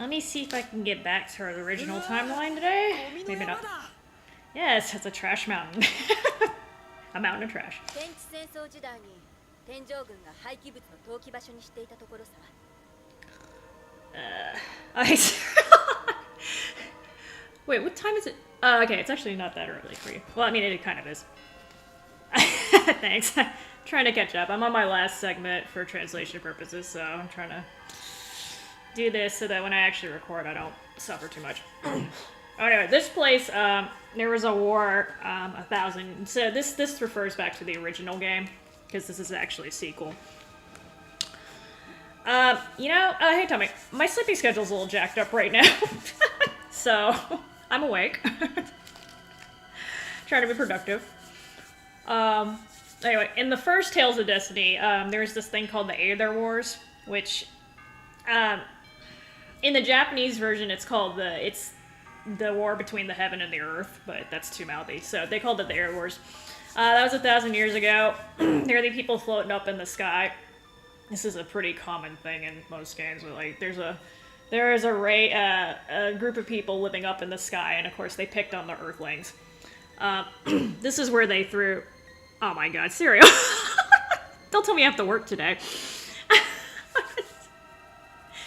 Let me see if I can get back to our original timeline today. Maybe not. Yes, it's a trash mountain. A mountain of trash. I Wait, what time is it? Okay, it's actually not that early for you. Well, I mean, it kind of is. Thanks. Trying to catch up. I'm on my last segment for translation purposes, so I'm trying to do this so that when I actually record, I don't suffer too much. Anyway, this place, there was a war, 1,000. So this refers back to the original game, because this is actually a sequel. Hey Tommy, my sleeping schedule's a little jacked up right now. So, I'm awake. Trying to be productive. Anyway, in the first Tales of Destiny, there's this thing called the Aether Wars, which, in the Japanese version, it's called it's the war between the heaven and the earth, but that's too mouthy, so they called it the Aether Wars. That was 1,000 years ago. There are the people floating up in the sky. This is a pretty common thing in most games, but like there is a group of people living up in the sky, and of course they picked on the Earthlings. This is where they threw. Oh my God, cereal! Don't tell me I have to work today.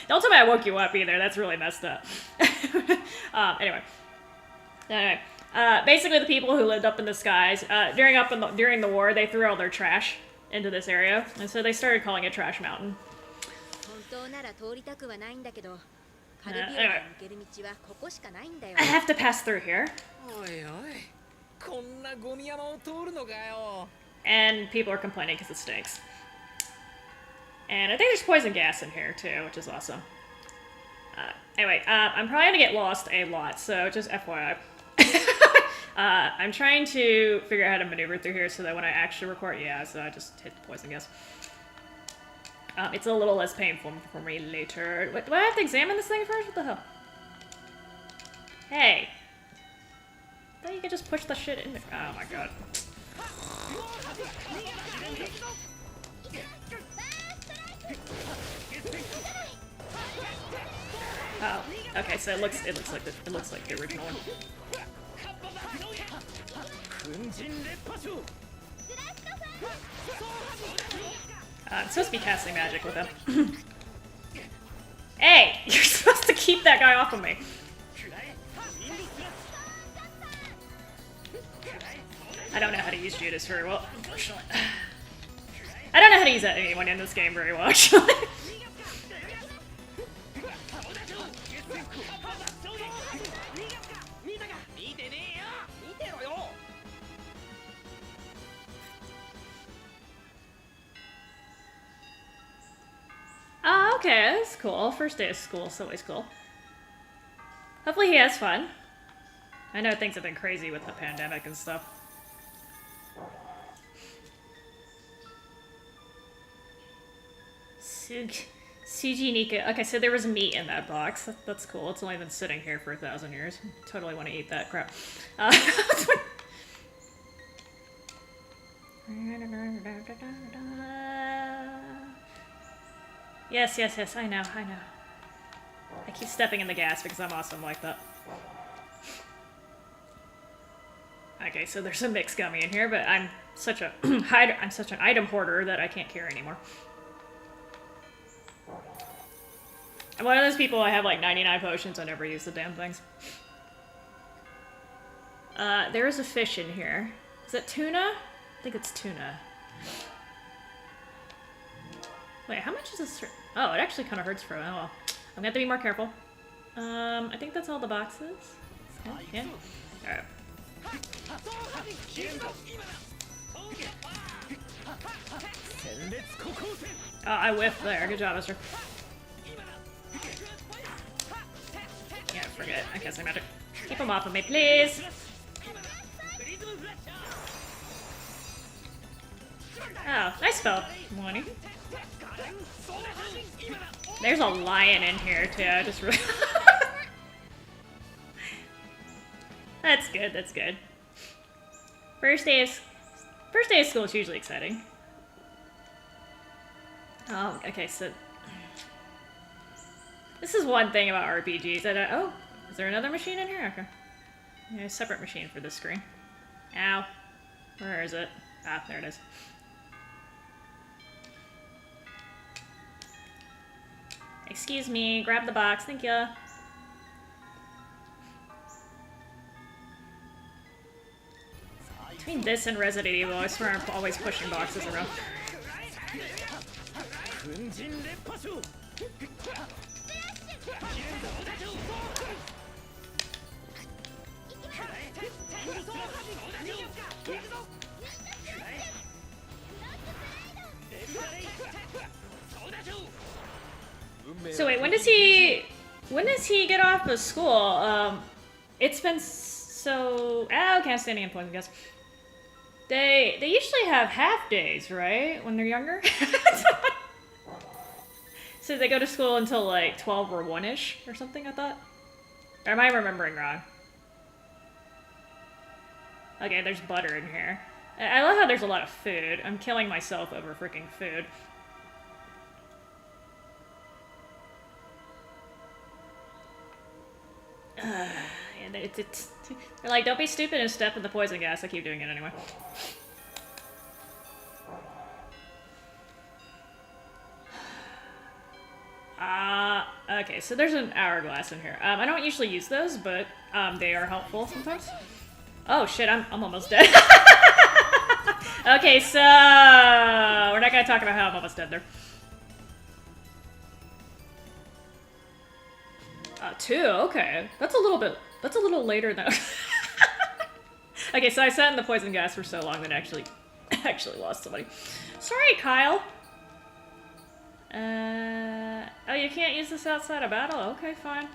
Don't tell me I woke you up either. That's really messed up. Anyway, basically the people who lived up in the skies during the war, they threw all their trash into this area, and so they started calling it Trash Mountain. Anyway. I have to pass through here. And people are complaining because it stinks. And I think there's poison gas in here too, which is awesome. Anyway, I'm probably gonna get lost a lot, so just FYI. I'm trying to figure out how to maneuver through here so that when I actually record, so I just hit the poison gas. It's a little less painful for me later. Wait, do I have to examine this thing first? What the hell? Hey. I thought you could just push the shit in there. Oh my God. Oh, okay, so it looks like the original one. I'm supposed to be casting magic with him. Hey! You're supposed to keep that guy off of me. I don't know how to use Judas very well, unfortunately. I don't know how to use anyone in this game very well, actually. Oh, okay, that's cool. First day of school is always cool. Hopefully he has fun. I know things have been crazy with the pandemic and stuff. Suji Nika. Okay, so there was meat in that box. That's cool. It's only been sitting here for 1,000 years. Totally want to eat that crap. Yes, I know. I keep stepping in the gas because I'm awesome like that. Okay, so there's a mixed gummy in here, but I'm such a I'm such an item hoarder that I can't carry anymore. I'm one of those people, I have like 99 potions, I never use the damn things. There is a fish in here. Is that tuna? I think it's tuna. Wait, how much is this? Oh, it actually kind of hurts for a while. I'm gonna have to be more careful. I think that's all the boxes. Yeah. Alright. Oh, I whiffed there. Good job, mister. Yeah, forget it. I can't say magic. Keep him off of me, please! Oh, nice spell, Money. There's a lion in here, too. I just really... That's good, that's good. First day of school is usually exciting. Oh, okay, so... This is one thing about RPGs. Oh, is there another machine in here? Okay. Yeah, a separate machine for this screen. Ow. Where is it? Ah, there it is. Excuse me, grab the box, thank you. Between this and Resident Evil, I swear I'm always pushing boxes around. So wait, when does he get off of school? It's been so... Oh, okay, I'm standing in point, I guess. They usually have half days, right? When they're younger? So they go to school until like 12 or 1-ish or something, I thought? Or am I remembering wrong? Okay, there's butter in here. I love how there's a lot of food. I'm killing myself over freaking food. And they're like, don't be stupid and step in the poison gas. I keep doing it anyway. Okay, so there's an hourglass in here. I don't usually use those, but they are helpful sometimes. Oh shit, I'm almost dead. Okay, so we're not gonna talk about how I'm almost dead there. 2, okay. That's a little later than... Okay, so I sat in the poison gas for so long that I actually lost somebody. Sorry, Kyle. Oh, you can't use this outside of battle? Okay, fine.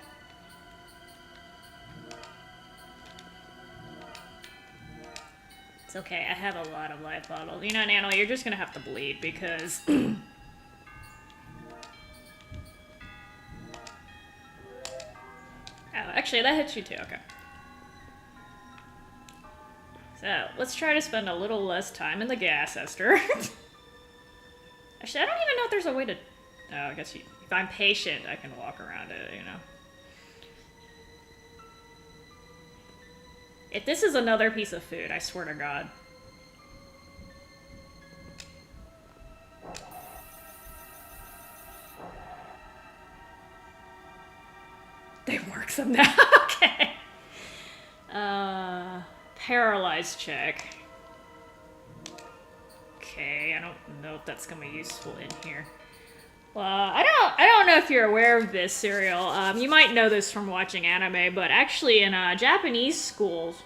It's okay, I have a lot of life bottles. You know, Nano, you're just gonna have to bleed because... Oh, actually, that hits you too, okay. So, let's try to spend a little less time in the gas, Esther. Actually, I don't even know if there's a way to... Oh, I guess if I'm patient, I can walk around it, you know. If this is another piece of food, I swear to God. They work some now. Okay. Paralyzed check. Okay, I don't know if that's gonna be useful in here. Well, I don't know if you're aware of this, Serial. You might know this from watching anime, but actually in Japanese schools.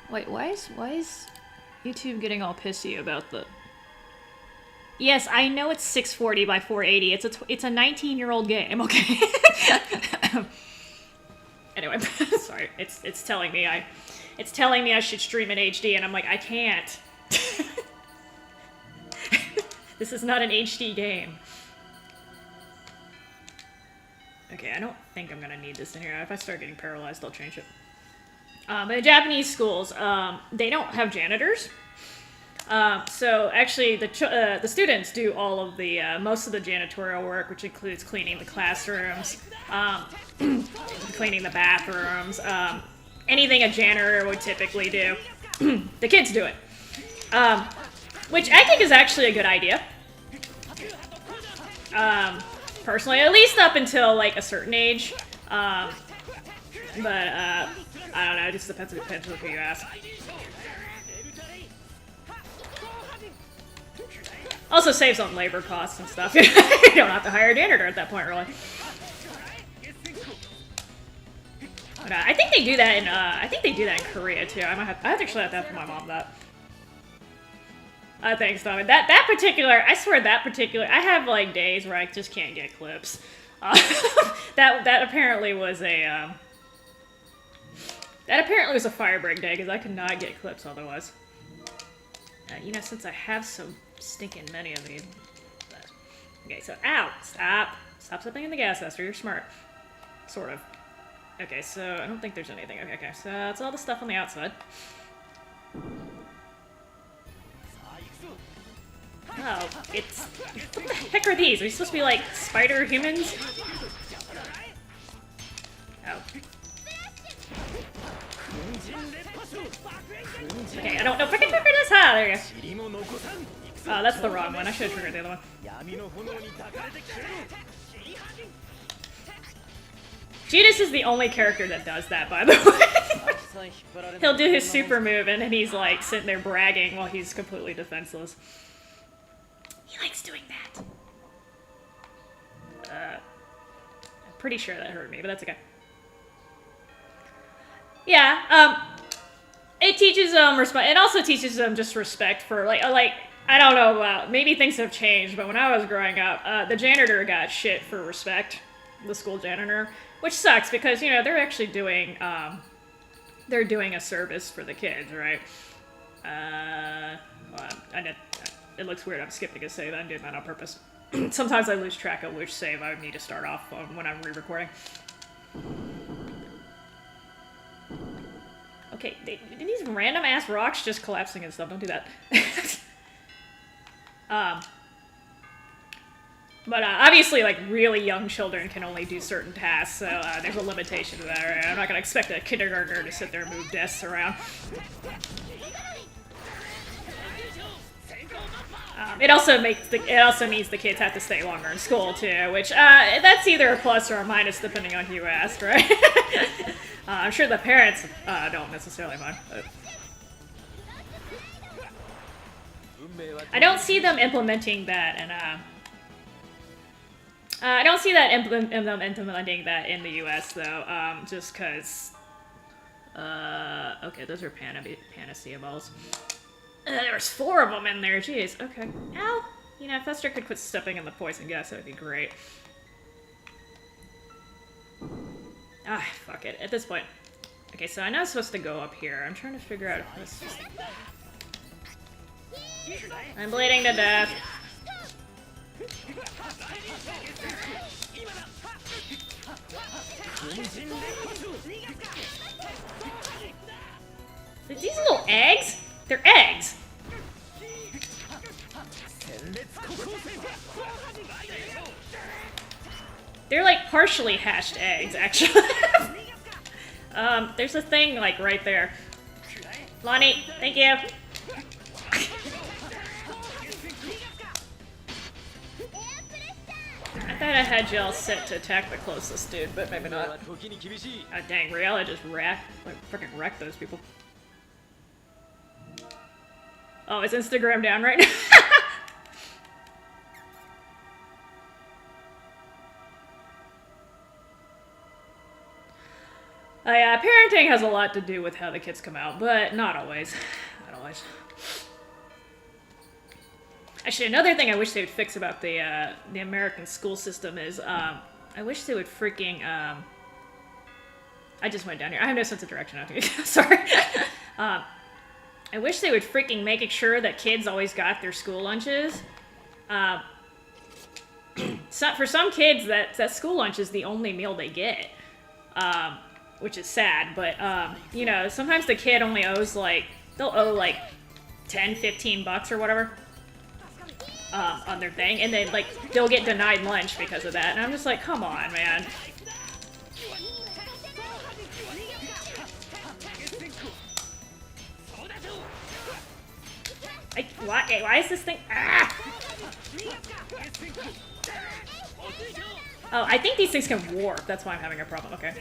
Wait, why is YouTube getting all pissy about the... Yes, I know it's 640 by 480. It's a 19-year-old game, okay? Anyway, sorry. It's telling me I should stream in HD, and I'm like, I can't. This is not an HD game. Okay, I don't think I'm gonna need this in here. If I start getting paralyzed, I'll change it. But in Japanese schools, they don't have janitors. So actually, the students do all of the most of the janitorial work, which includes cleaning the classrooms, cleaning the bathrooms, anything a janitor would typically do. The kids do it, which I think is actually a good idea. Personally, at least up until like a certain age. But I don't know. It just depends on who you ask. Also saves on labor costs and stuff. You don't have to hire a janitor at that point, really. But, I think they do that in in Korea too. I actually have to ask my mom that. Thanks, Tommy. That particular, I swear I have like days where I just can't get clips. That apparently was a fire break day because I could not get clips otherwise. You know, since I have so stinking many of these. Okay, so ow! Stop stepping in the gas, Esther. You're smart, sort of. Okay, so I don't think there's anything. Okay, so that's all the stuff on the outside. Oh, it's... What the heck are these? Are these supposed to be like spider humans? Oh. Okay, I don't know if I can trigger this. Ah, there you go. Oh, that's the wrong one. I should have triggered the other one. Judas is the only character that does that, by the way. He'll do his super move and then he's like sitting there bragging while he's completely defenseless. He likes doing that. I'm pretty sure that hurt me, but that's okay. Yeah, it teaches them respect. It also teaches them just respect for like I don't know, maybe things have changed, but when I was growing up, the janitor got shit for respect, the school janitor, which sucks because, you know, they're actually doing, they're doing a service for the kids, right? Well, it looks weird, I'm skipping a save, I'm doing that on purpose. Sometimes I lose track of which save I would need to start off on when I'm re-recording. Okay, these random ass rocks just collapsing and stuff, don't do that. But obviously, like, really young children can only do certain tasks, so there's a limitation to that, right? I'm not gonna expect a kindergartner to sit there and move desks around. It also means the kids have to stay longer in school too, which that's either a plus or a minus depending on who you ask, right? I'm sure the parents don't necessarily mind. But I don't see them implementing that, and I don't see that implementing that in the U.S. though, just because. Okay, those are Panacea balls. There's 4 of them in there, jeez. Okay. Ow! You know, if Fester could quit stepping in the poison gas, that would be great. Ah, fuck it. At this point. Okay, so I know I'm supposed to go up here. I'm trying to figure out if this... I'm bleeding to death. These little eggs? They're eggs! They're like partially hatched eggs, actually. There's a thing like right there. Lonnie, thank you. I thought I had y'all set to attack the closest dude, but maybe not. Oh dang, Riella just freaking wrecked those people. Oh, is Instagram down right now? Yeah, parenting has a lot to do with how the kids come out, but not always. Not always. Actually, another thing I wish they would fix about the American school system is, I wish they would freaking, I just went down here. I have no sense of direction after sorry. I wish they would freaking make sure that kids always got their school lunches. For some kids, that school lunch is the only meal they get. Which is sad, but, you know, sometimes the kid only owes, like, they'll owe, like, 10, 15 bucks or whatever, on their thing, and then, like, they'll get denied lunch because of that, and I'm just like, come on, man. Why is this thing, ah! Oh, I think these things can warp, that's why I'm having a problem, okay.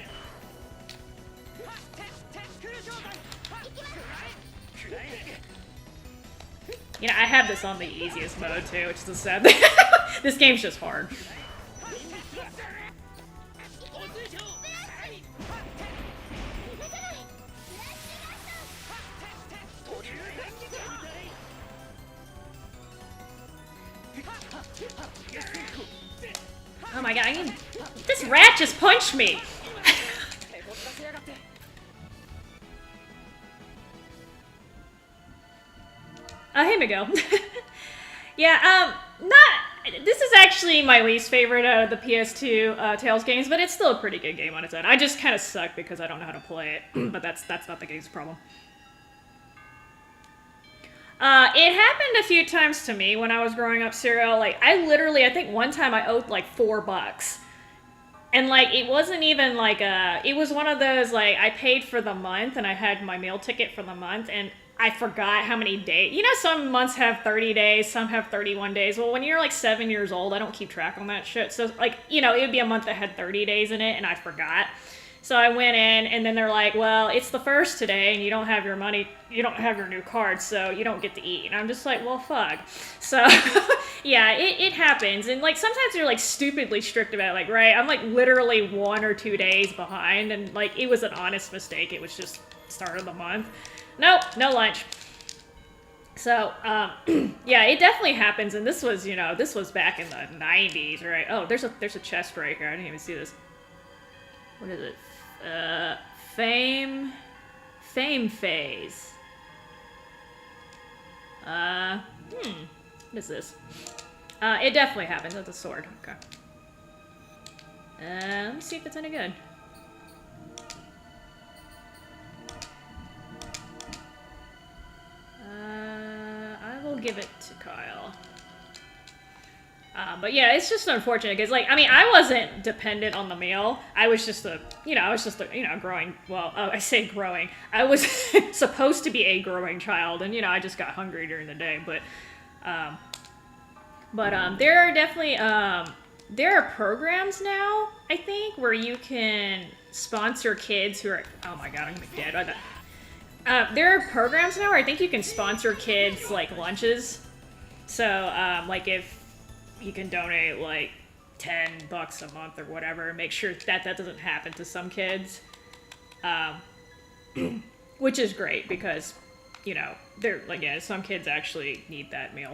You know, I have this on the easiest mode too, which is the sad thing. This game's just hard. Oh my god, this rat just punched me! Here we go. Yeah, this is actually my least favorite out of the PS2 Tales games, but it's still a pretty good game on its own. I just kind of suck because I don't know how to play it, but that's not the game's problem. It happened a few times to me when I was growing up cereal. Like, I think one time I owed like $4. And like, it wasn't even like it was one of those, like, I paid for the month and I had my meal ticket for the month and I forgot how many days. You know, some months have 30 days, some have 31 days. Well, when you're like 7 years old, I don't keep track on that shit. So, like, you know, it would be a month that had 30 days in it and I forgot. So I went in, and then they're like, well, it's the first today, and you don't have your money, you don't have your new card, so you don't get to eat. And I'm just like, well, fuck. So, yeah, it happens. And, like, sometimes you're, like, stupidly strict about it. Like, right, I'm, like, literally 1 or 2 days behind, and, like, it was an honest mistake. It was just start of the month. Nope, no lunch. So, yeah, it definitely happens, and this was, you know, this was back in the 90s, right? Oh, there's a chest right here. I didn't even see this. What is it? Fame phase. What is this? It definitely happens with the sword. Okay. Let me see if it's any good. I will give it to Kyle. But yeah, it's just unfortunate because, like, I mean, I wasn't dependent on the meal. I was just growing, well, I say growing. I was supposed to be a growing child, and, you know, I just got hungry during the day. But there are definitely, there are programs now, I think, where you can sponsor kids who are, oh my god, I'm gonna be dead. There are programs now where I think you can sponsor kids, like, lunches. So, like, if you can donate like $10 a month or whatever. Make sure that doesn't happen to some kids, which is great because, you know, they're like, yeah, some kids actually need that meal.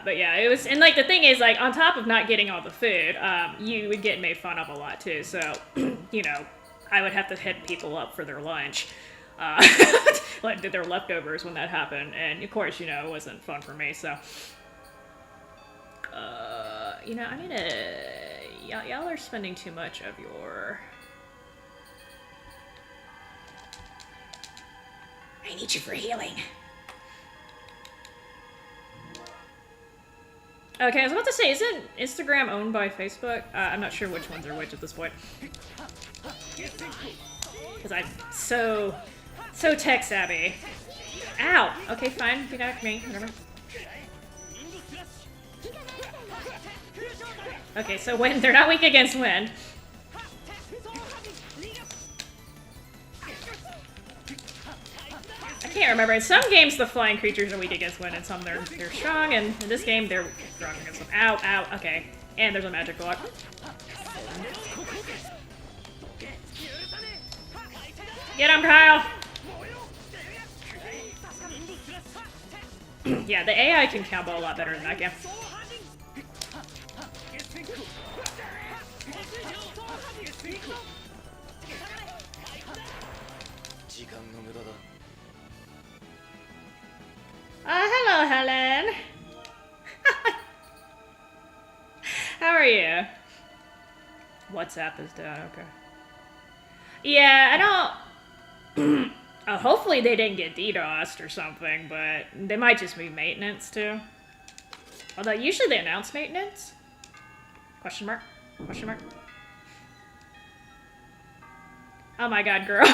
But yeah, it was, and like the thing is, like, on top of not getting all the food, you would get made fun of a lot too. So, you know, I would have to hit people up for their lunch. Like, did their leftovers when that happened, and of course, you know, it wasn't fun for me, so, you know, I need to, y'all are spending too much of your, I need you for healing. Okay, I was about to say, isn't Instagram owned by Facebook? I'm not sure which ones are which at this point. Because I'm so tech savvy. Ow! Okay, fine. Get out of me. Whatever. Okay, so wind. They're not weak against wind. I can't remember. In some games, the flying creatures are weak against wind, and some they're strong. And in this game, they're strong against them. Ow! Ow! Okay. And there's a magic block. Get him, Kyle! Yeah, the AI can combo a lot better in that game. Hello, Helen. How are you? WhatsApp is down, okay. Yeah, I don't... hopefully they didn't get DDoSed or something, but they might just be maintenance, too. Although, usually they announce maintenance. Question mark? Question mark? Oh my god, girl.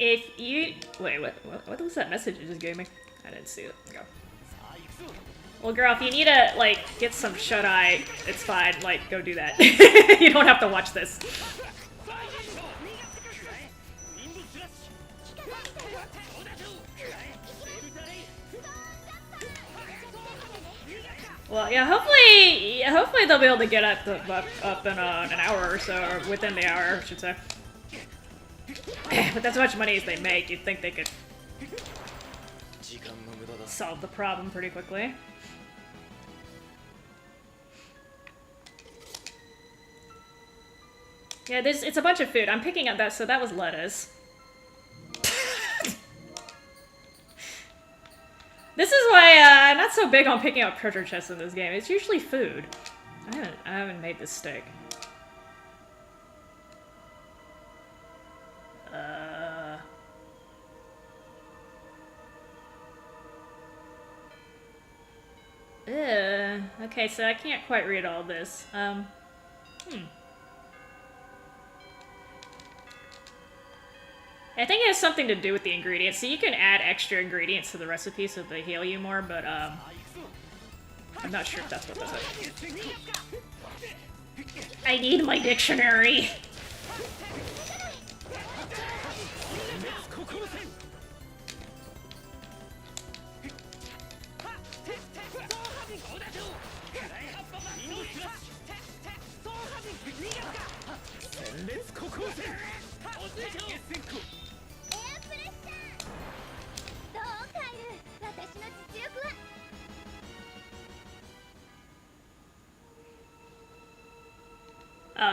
If you... Wait, what was that message you just gave me? I didn't see it. Go. Well, girl, if you need to, like, get some shut-eye, it's fine. Like, go do that. You don't have to watch this. Well, yeah, hopefully they'll be able to get up in an hour or so, or within the hour, I should say. With as much money as they make, you'd think they could solve the problem pretty quickly. Yeah, it's a bunch of food. I'm picking up that, so that was lettuce. This is why I'm not so big on picking up treasure chests in this game. It's usually food. I haven't made this steak. Okay, so I can't quite read all this. I think it has something to do with the ingredients. So you can add extra ingredients to the recipe so they heal you more, but I'm not sure if that's what does it. I need my dictionary.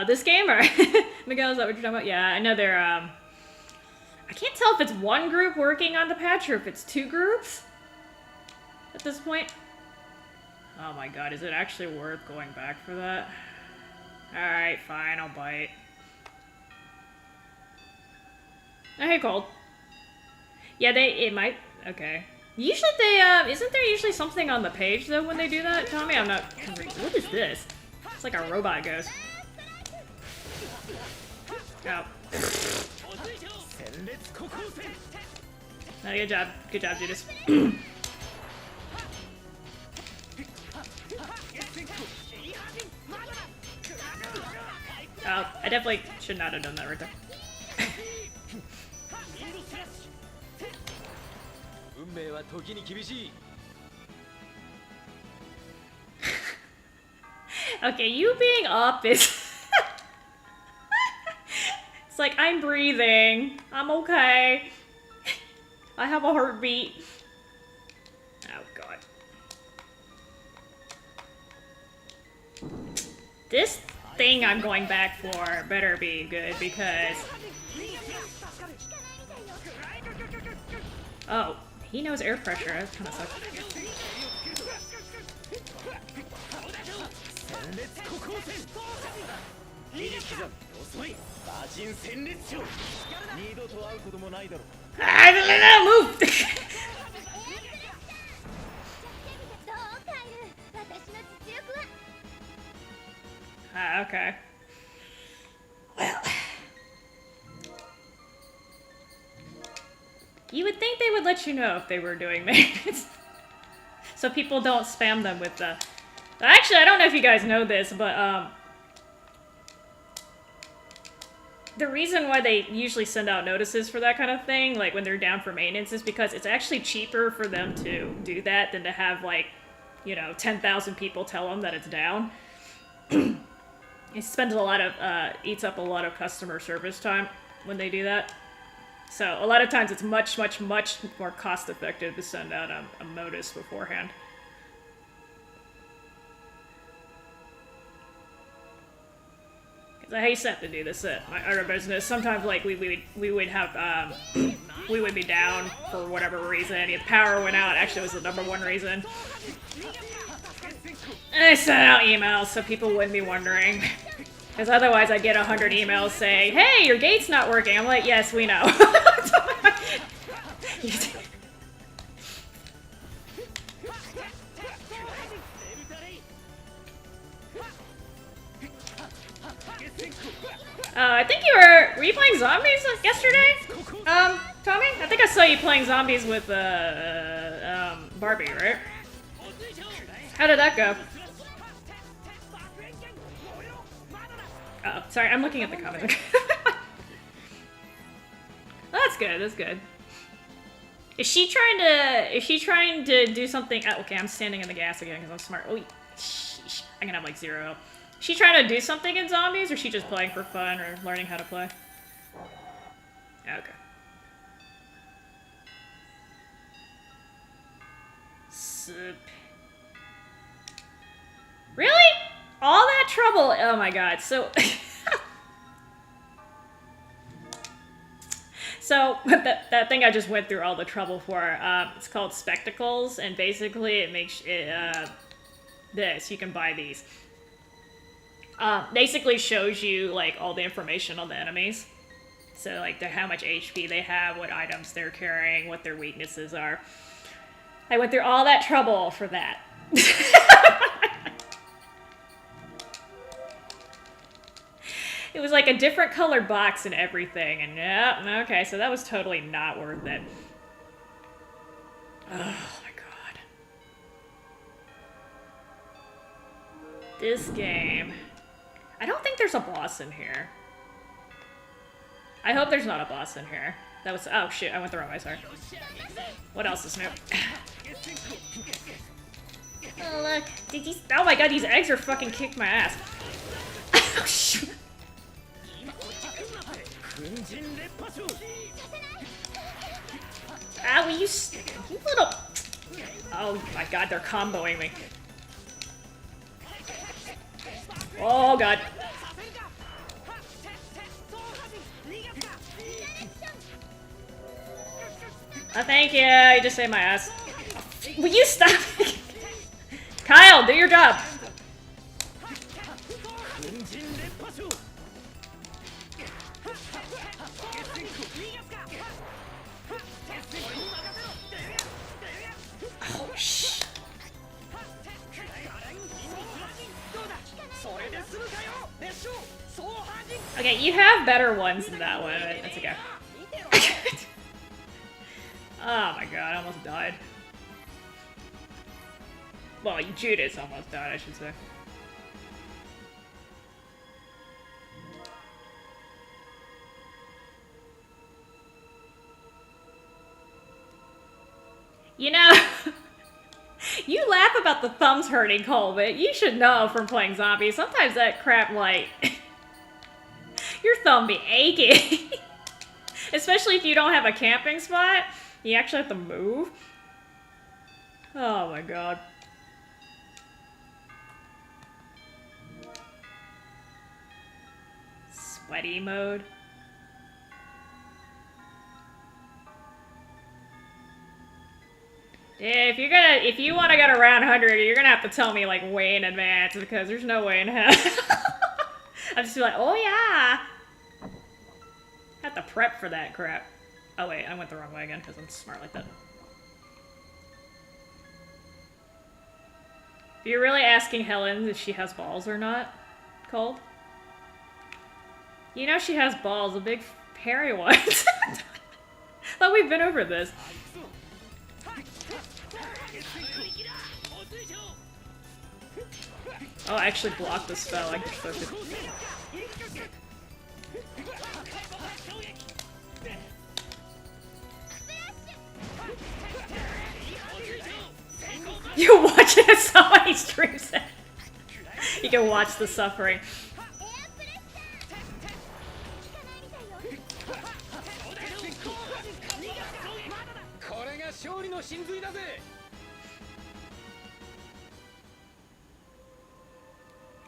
This game, or Miguel, is that what you're talking about? Yeah, I know they're I can't tell if it's one group working on the patch or if it's two groups at this point. Oh my god, is it actually worth going back for that? Alright, fine, I'll bite. Oh, hey, Cold. Yeah, it might, okay. Usually they, isn't there usually something on the page, though, when they do that? Tell me, I'm not, what is this? It's like a robot ghost. Oh. Oh, good job, Judas. Oh, I definitely should not have done that right there. Okay, you being up is... It's like, I'm breathing. I'm okay. I have a heartbeat. Oh, God. This thing I'm going back for better be good, because... Oh, he knows air pressure. That kind of sucks. Move! Okay. Well. You would think they would let you know if they were doing maintenance. So people don't spam them with the... Actually, I don't know if you guys know this, but, the reason why they usually send out notices for that kind of thing, like when they're down for maintenance, is because it's actually cheaper for them to do that than to have, like, you know, 10,000 people tell them that it's down. It spends a lot of, eats up a lot of customer service time when they do that. So a lot of times it's much, much, much more cost effective to send out a notice beforehand. I hate to do this at my other business. Sometimes, like, we would have, we would be down for whatever reason. If power went out, actually, was the #1 reason. And I sent out emails so people wouldn't be wondering. Because otherwise I'd get 100 emails saying, hey, your gate's not working. I'm like, yes, we know. I think were you playing zombies yesterday? Tommy? I think I saw you playing zombies with, Barbie, right? How did that go? Oh, sorry, I'm looking at the comments. Oh, that's good, that's good. Is she trying to do something? Oh, okay, I'm standing in the gas again because I'm smart. Oh, sheesh. I'm gonna have like 0. Is she trying to do something in zombies, or is she just playing for fun or learning how to play? Okay. Sup. Really? All that trouble? Oh my god. So... So, that thing I just went through all the trouble for, it's called Spectacles, and basically it makes it, this, you can buy these. Basically shows you like all the information on the enemies. So like how much HP they have, what items they're carrying, what their weaknesses are. I went through all that trouble for that. It was like a different colored box and everything, and yeah, okay, so that was totally not worth it. Oh my god. This game. I don't think there's a boss in here. I hope there's not a boss in here. That was, oh shit, I went the wrong way, sorry. What else is new? Oh look, did you, oh my god, these eggs are fucking kicked my ass. Oh shoot. Ah, will you little... Oh my god, they're comboing me. Oh god. Oh, thank you. You just saved my ass. Will you stop? Kyle, do your job. Oh, shh. Okay, you have better ones than that one, but that's okay. Oh my god, I almost died. Well, Judas almost died, I should say. You know, you laugh about the thumbs hurting, Cole, but you should know from playing zombies, sometimes that crap, like, your thumb be aching. Especially if you don't have a camping spot, you actually have to move. Oh my god. Sweaty mode. Yeah, if you want to get around 100, you're gonna have to tell me like way in advance because there's no way in hell. I'm just like, oh yeah. Have to prep for that crap. Oh wait, I went the wrong way again because I'm smart like that. You're really asking Helen if she has balls or not, Cole? You know she has balls, the big hairy ones. Thought we've been over this. Oh, I actually blocked the spell. I could focus. You watch it, somebody streams it. You can watch the suffering.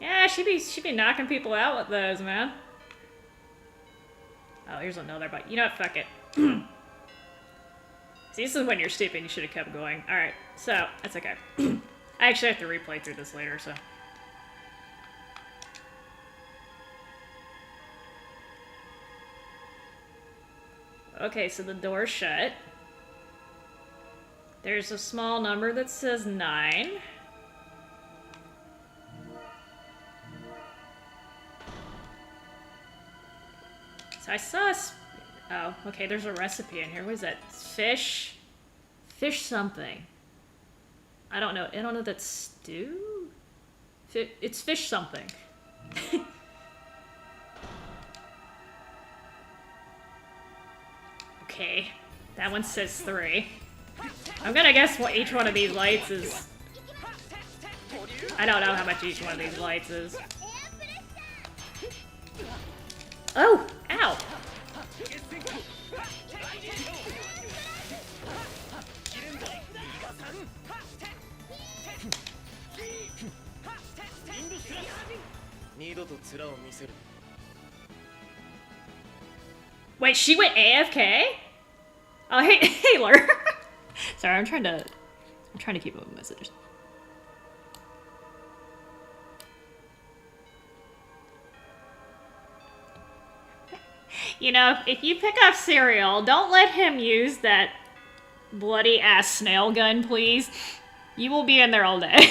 Yeah, she'd be knocking people out with those, man. Oh, here's another bite. You know what? Fuck it. See, this is when you're stupid. You should have kept going. All right, so that's okay. I actually have to replay through this later, so. Okay, so the door's shut. There's a small number that says 9. So I saw oh, okay, there's a recipe in here. What is that? Fish? Fish something. I don't know. I don't know if that's stew? It's fish something. Okay. That one says 3. I'm gonna guess what each one of these lights is. I don't know how much each one of these lights is. Oh! Ow! Wait, she went AFK? Oh, hey, Hayler. Sorry, I'm trying to keep up with messages. You know, if you pick up Serial, don't let him use that bloody ass snail gun, please. You will be in there all day.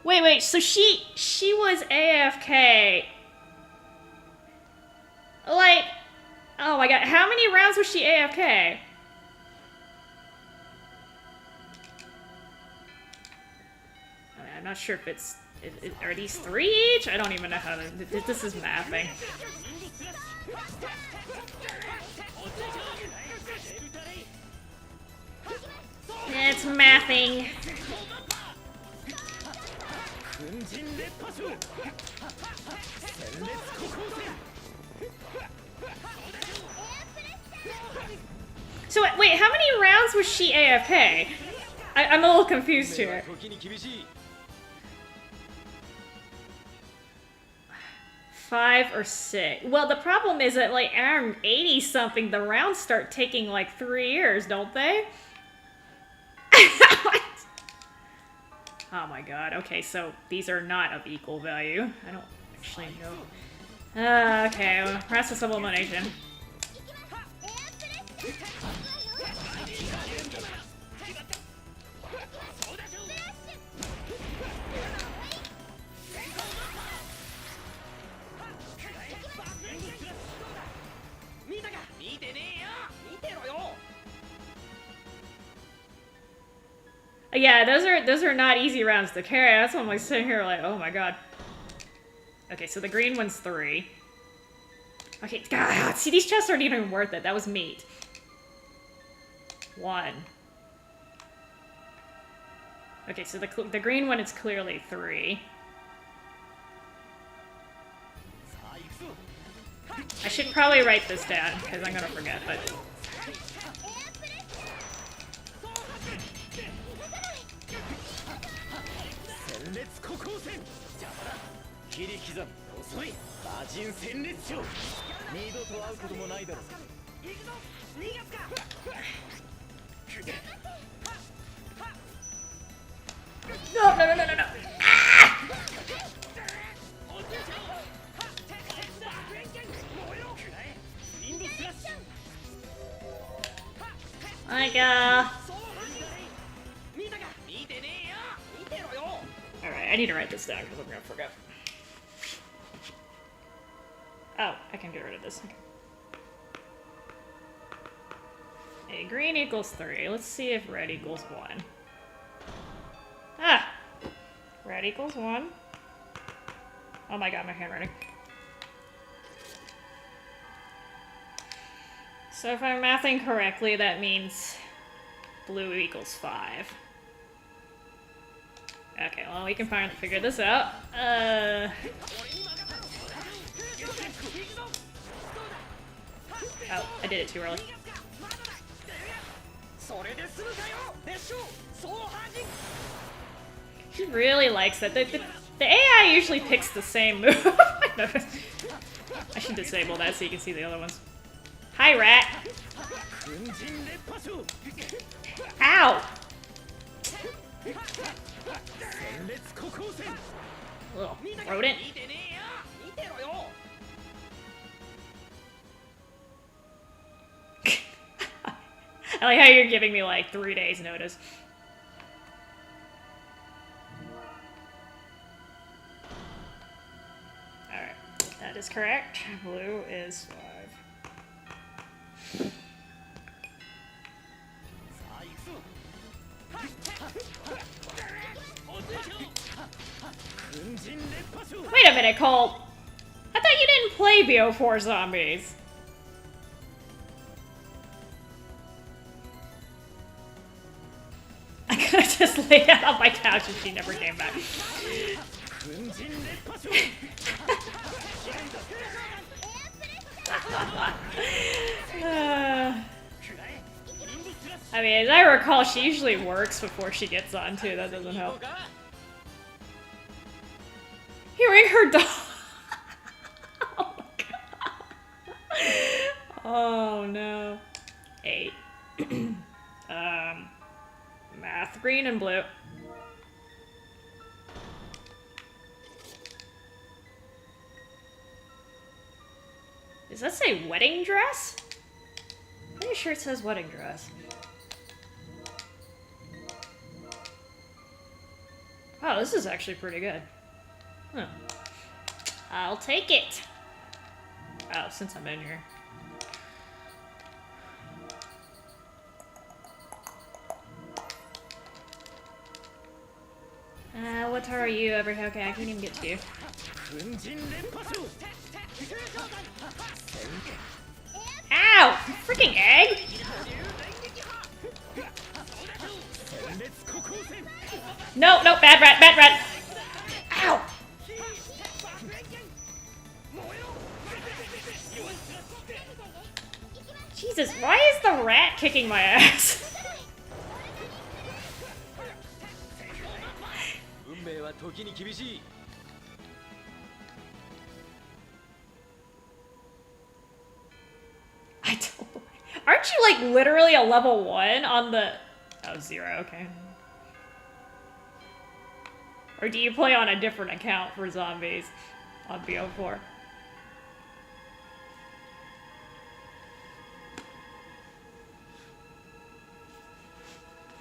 Wait, so she was AFK. Like, oh my god, how many rounds was she AFK? I'm not sure if it's... are these 3 each? I don't even know how to... This is mapping. It's mapping. So wait, how many rounds was she AFK? I'm a little confused here. 5 or 6. Well, the problem is that, like, around 80 something, the rounds start taking like 3 years, don't they? Oh my god. Okay, so these are not of equal value. I don't actually know. Okay, well, process of elimination. Yeah, those are not easy rounds to carry. That's why I'm like sitting here like, oh my god. Okay, so the green one's 3. Okay, god, see, these chests aren't even worth it. That was meat. 1. Okay, so the green one is clearly 3. I should probably write this down because I'm gonna forget, but. No. Ah! Like, alright, I need to write this down because I'm gonna forget. Oh, I can get rid of this. Okay, green equals 3. Let's see if red equals 1. Ah! Red equals 1. Oh my god, my handwriting. So if I'm mathing correctly, that means blue equals 5. Okay, well, we can finally figure this out. Oh, I did it too early. He really likes that. The AI usually picks the same move. I should disable that so you can see the other ones. Hi, rat! Ow! Little rodent. I like how you're giving me like 3 days notice. Alright, that is correct. Blue is 5. Wait a minute, Colt. I thought you didn't play BO4 Zombies. I could have just laid out on my couch and she never came back. I mean, as I recall, she usually works before she gets on too. That doesn't help. Hearing her dog. Oh my god. Oh no. 8. Math, green and blue. Does that say wedding dress? Pretty sure it says wedding dress. Oh, this is actually pretty good. Huh. I'll take it. Oh, since I'm in here. What are you over here? Okay, I can't even get to you. Ow! Freaking egg! No, no, bad rat, bad rat! Ow! Jesus, why is the rat kicking my ass? I don't... Aren't you, like, literally a level 1 on the... Oh, 0, okay. Or do you play on a different account for zombies on BO4?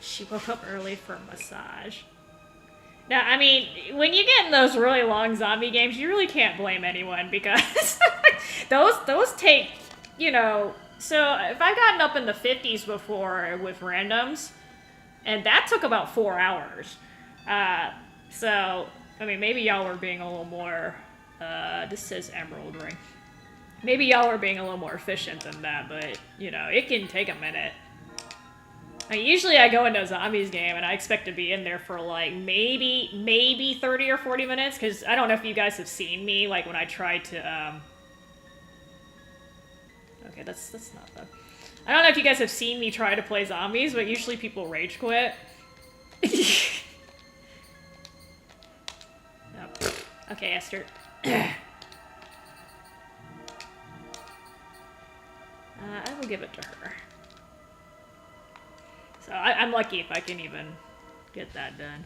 She woke up early for a massage. Now, I mean, when you get in those really long zombie games, you really can't blame anyone because those take, you know... So, if I've gotten up in the 50s before with randoms, and that took about 4 hours. So, I mean, maybe y'all were being a little more... this says Emerald Ring. Maybe y'all were being a little more efficient than that, but, you know, it can take a minute. Usually I go into a zombies game and I expect to be in there for like maybe 30 or 40 minutes, because I don't know if you guys have seen me, like when I tried to, Okay, that's not bad. I don't know if you guys have seen me try to play zombies, but usually people rage quit. No. Okay, Esther. I will give it to her. So I'm lucky if I can even get that done.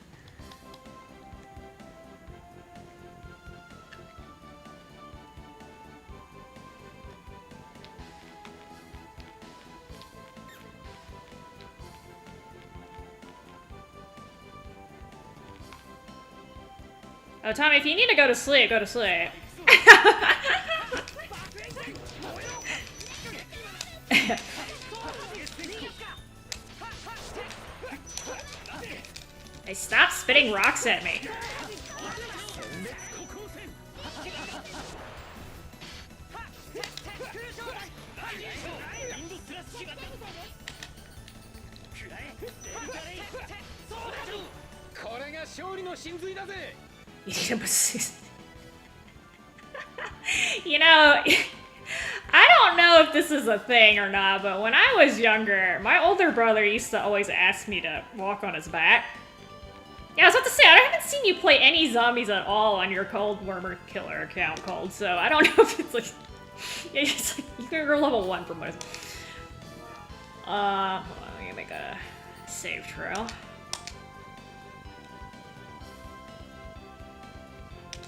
Oh, Tommy, if you need to go to sleep, go to sleep. Hey, stop spitting rocks at me. You know, I don't know if this is a thing or not, but when I was younger, my older brother used to always ask me to walk on his back. Yeah, I was about to say, I haven't seen you play any zombies at all on your Cold Wormer Killer account, Cold, so I don't know if it's like... Yeah, it's like, you can go level 1 for most. Hold on, I'm gonna make a save trail.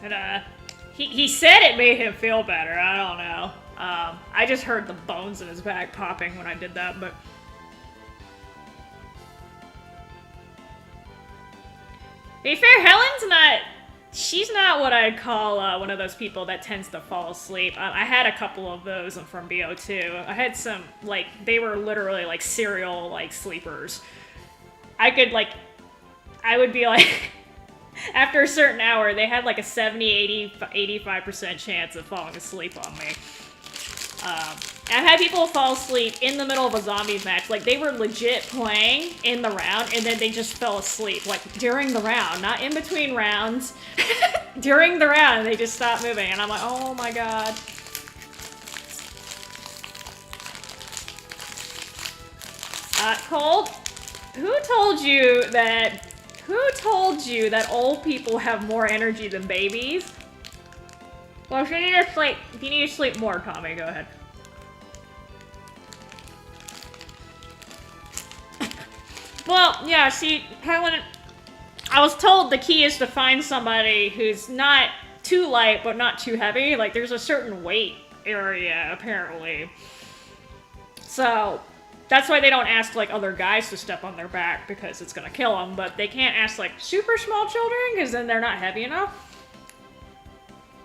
And, he said it made him feel better, I don't know. I just heard the bones in his back popping when I did that, but... To be fair, Helen's not... She's not what I'd call one of those people that tends to fall asleep. I had a couple of those from BO2. I had some, like, they were literally, like, serial, like, sleepers. I could, like... I would be, like... After a certain hour, they had, like, a 70, 80, 85% chance of falling asleep on me. I've had people fall asleep in the middle of a zombies match. Like, they were legit playing in the round, and then they just fell asleep. Like, during the round, not in between rounds. During the round, they just stopped moving, and I'm like, oh my god. Cold? Who told you that old people have more energy than babies? Well, if you need to sleep more, Tommy, go ahead. Well, yeah, see, Helen, I was told the key is to find somebody who's not too light, but not too heavy. Like, there's a certain weight area, apparently. So that's why they don't ask like other guys to step on their back, because it's gonna kill them. But they can't ask like super small children, because then they're not heavy enough.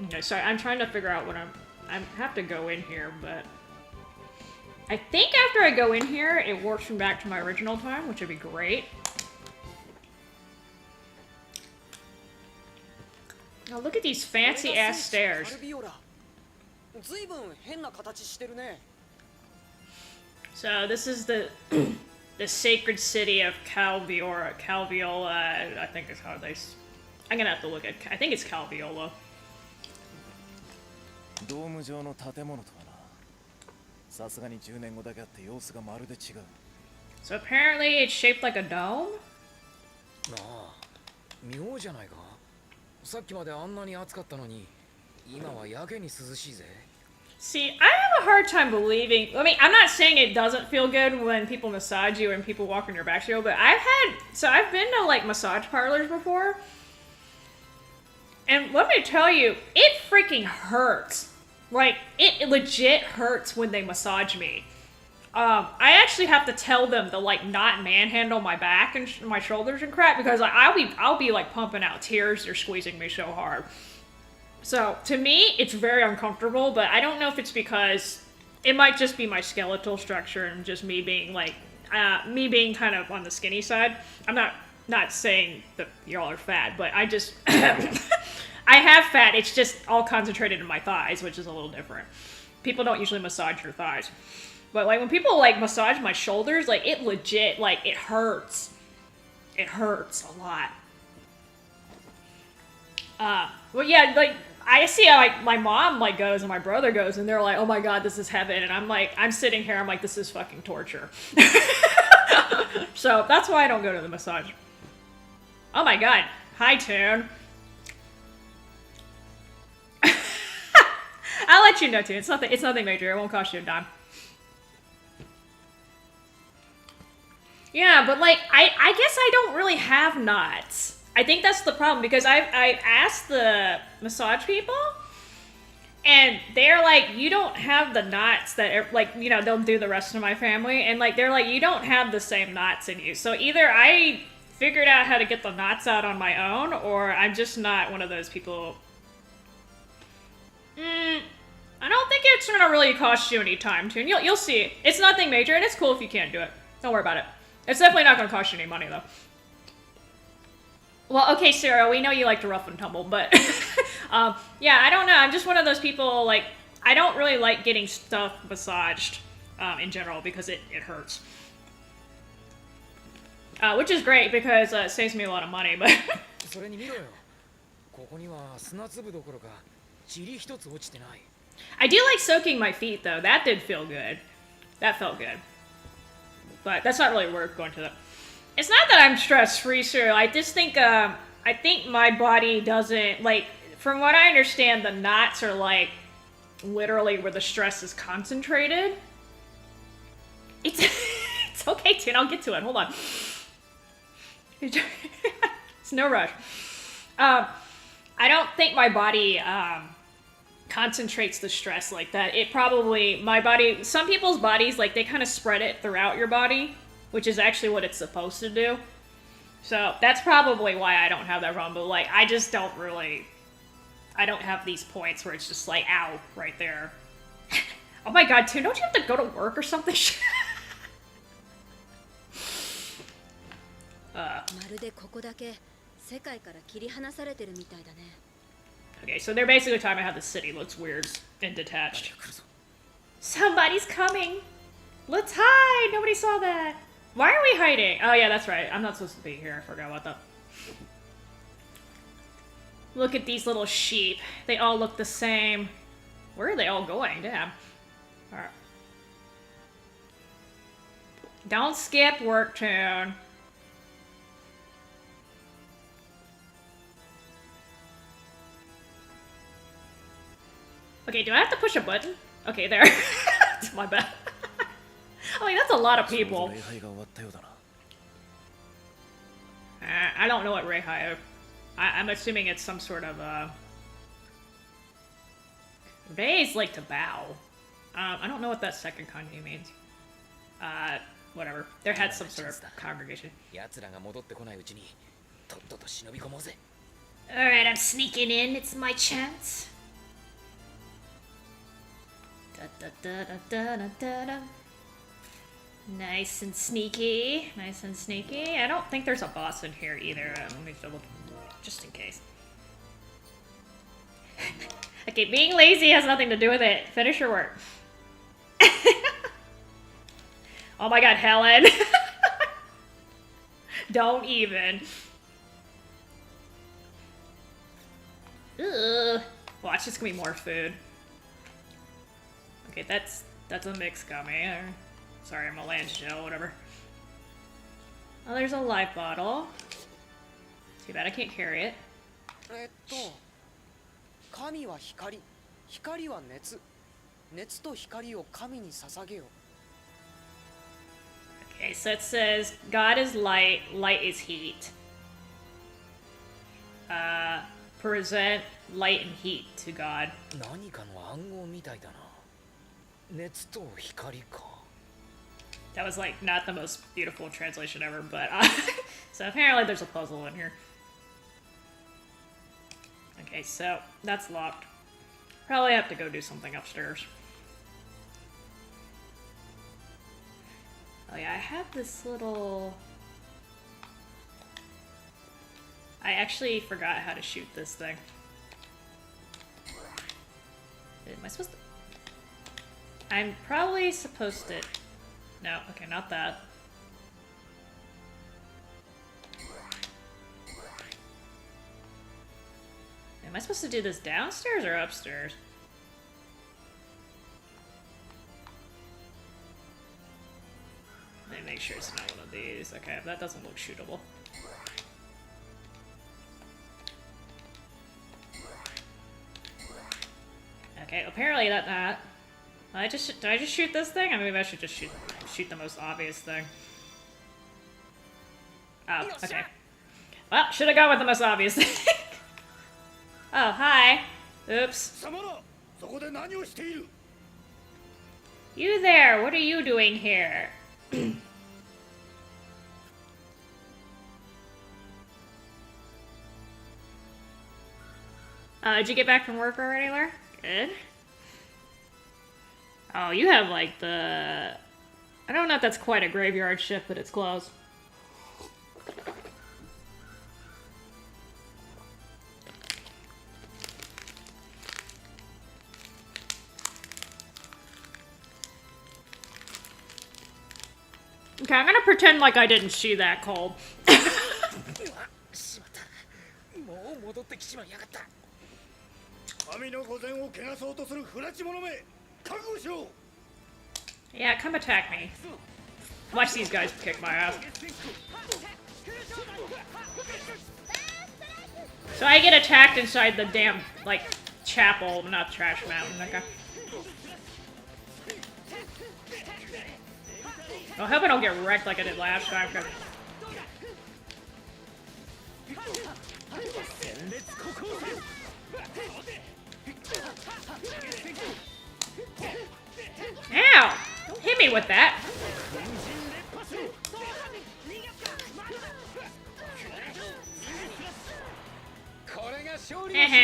Okay, sorry, I'm trying to figure out what I have to go in here, but I think after I go in here, it warps me back to my original time, which would be great. Oh, look at these fancy ass stairs. So this is the the sacred city of Calviola. Calviola, I think is how they. I'm gonna have to look at. I think it's Calviola. So apparently it's shaped like a dome. See, I have a hard time believing. I mean, I'm not saying it doesn't feel good when people massage you and people walk on your back, but I've been to like massage parlors before, and let me tell you, it freaking hurts. Like, it legit hurts when they massage me. I actually have to tell them to like not manhandle my back and my shoulders and crap, because like I'll be like pumping out tears. They're squeezing me so hard. So to me, it's very uncomfortable. But I don't know if it's because it might just be my skeletal structure and just me being like me being kind of on the skinny side. I'm not saying that y'all are fat, but I just I have fat. It's just all concentrated in my thighs, which is a little different. People don't usually massage your thighs. But, like, when people, like, massage my shoulders, like, it legit, like, it hurts. It hurts a lot. Well, yeah, like, I see how, like, my mom, like, goes and my brother goes, and they're like, oh my god, this is heaven. And I'm like, I'm sitting here, I'm like, this is fucking torture. So, that's why I don't go to the massage. Oh my god. Hi, Toon. I'll let you know, Toon. It's nothing major. It won't cost you a dime. Yeah, but like, I guess I don't really have knots. I think that's the problem, because I asked the massage people, and they're like, you don't have the knots that are, like, you know, they'll do the rest of my family, and like, they're like, you don't have the same knots in you. So either I figured out how to get the knots out on my own, or I'm just not one of those people. I don't think it's gonna really cost you any time, Toon. You'll see. It's nothing major, and it's cool if you can't do it. Don't worry about it. It's definitely not gonna cost you any money, though. Well, okay, Sarah, we know you like to rough and tumble, but yeah, I don't know. I'm just one of those people, like, I don't really like getting stuff massaged in general, because it hurts. Which is great, because it saves me a lot of money, but I do like soaking my feet, though. That did feel good. That felt good. But that's not really worth going to that. It's not that I'm stress-free, sir. I just think, I think my body doesn't, like, from what I understand, the knots are, like, literally where the stress is concentrated. It's, it's okay, Tin, I'll get to it. Hold on. It's no rush. I don't think my body, concentrates the stress like that. It probably, my body, some people's bodies, like, they kind of spread it throughout your body, which is actually what it's supposed to do. So that's probably why I don't have that problem. But like, I just don't really, I don't have these points where it's just like, ow, right there. Oh my god, Toon, don't you have to go to work or something? Okay, so they're basically talking about how the city looks weird and detached. Somebody's coming! Let's hide! Nobody saw that! Why are we hiding? Oh yeah, that's right. I'm not supposed to be here. I forgot about that. Look at these little sheep. They all look the same. Where are they all going? Damn. Alright. Don't skip work, Toon. Okay, do I have to push a button? Okay, there. It's my bad. I mean, that's a lot of people. I don't know what Reihai. I'm assuming it's some sort of Obey is like to bow. I don't know what that second kanji means. Whatever. There had some sort of congregation. Alright, I'm sneaking in. It's my chance. Nice and sneaky. Nice and sneaky. I don't think there's a boss in here either. Let me double... just in case. Okay, being lazy has nothing to do with it. Finish your work. Oh my god, Helen. Don't even. Ugh. Watch, it's gonna be more food. Okay, that's a mixed gummy. Or, sorry, I'm a land shell, whatever. Oh, there's a life bottle. Too bad I can't carry it. 神は光、光は熱、熱と光を神に捧げよ。 Okay, so it says God is light, light is heat. Present light and heat to God. 何かの暗号みたいだな。熱と光か。 That was like not the most beautiful translation ever, but so apparently there's a puzzle in here. Okay, so that's locked. Probably have to go do something upstairs. Oh yeah, I have this little... I actually forgot how to shoot this thing. Am I supposed to... I'm probably supposed to... No, okay, not that. Am I supposed to do this downstairs or upstairs? Let me make sure it's not one of these. Okay, that doesn't look shootable. Okay, apparently that did I just shoot this thing? I mean, maybe I should just shoot the most obvious thing. Oh, okay. Well, should have gone with the most obvious thing. Oh, hi. Oops. You there, what are you doing here? Did you get back from work already, Laura? Good. Oh, you have like the... I don't know if that's quite a graveyard shift, but it's close. Okay, I'm gonna pretend like I didn't see that cold. Yeah, come attack me. Watch these guys kick my ass. So I get attacked inside the damn, like, chapel, not trash mountain. Okay. I hope I don't get wrecked like I did last time. Ow! Don't hit me with that.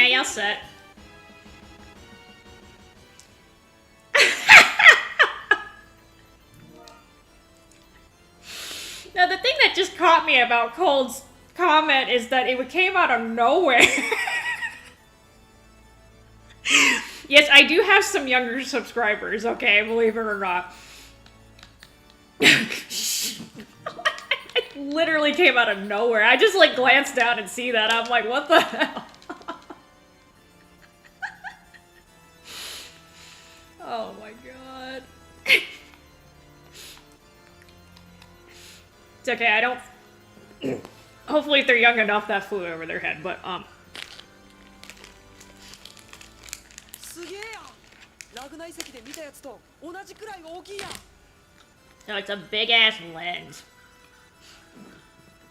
Y'all set. Now, the thing that just caught me about Cold's comment is that it came out of nowhere. Yes, I do have some younger subscribers, okay, believe it or not. It literally came out of nowhere. I just, like, glanced down and see that. I'm like, what the hell? Oh my god. It's okay, I don't... Hopefully if they're young enough, that flew over their head, but, No, it's a big-ass lens.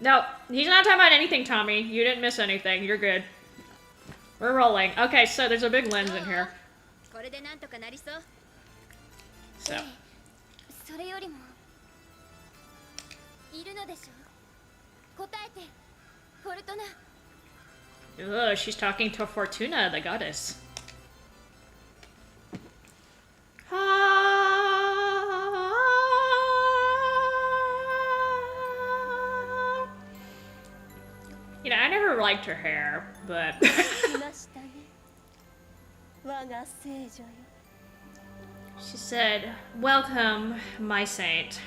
No, he's not talking about anything, Tommy. You didn't miss anything. You're good. We're rolling. Okay, so there's a big lens in here. れでなんとかなりそう。 So, それよりもいるのでしょ。答えて、フォルトナ。 ugh, she's talking to Fortuna, the goddess. You know, I never liked her hair, but 来ましたね。我が聖女よ。 she said, "Welcome, my saint."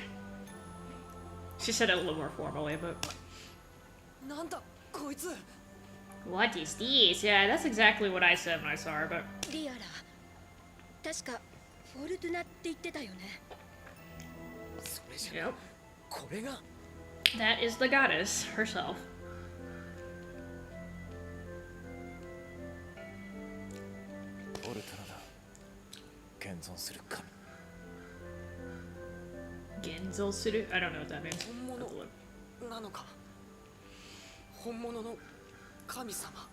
She said it a little more formally, but なんだこいつ。 what is this? Yeah, that's exactly what I said when I saw her, but リアラ、確かフォルトナって言ってたよね。それじゃ yep, これが。 that is the goddess herself. オルタナだ。現存する神。 Genzelsuru? I don't know what that means. 本物なのか。本物の神様。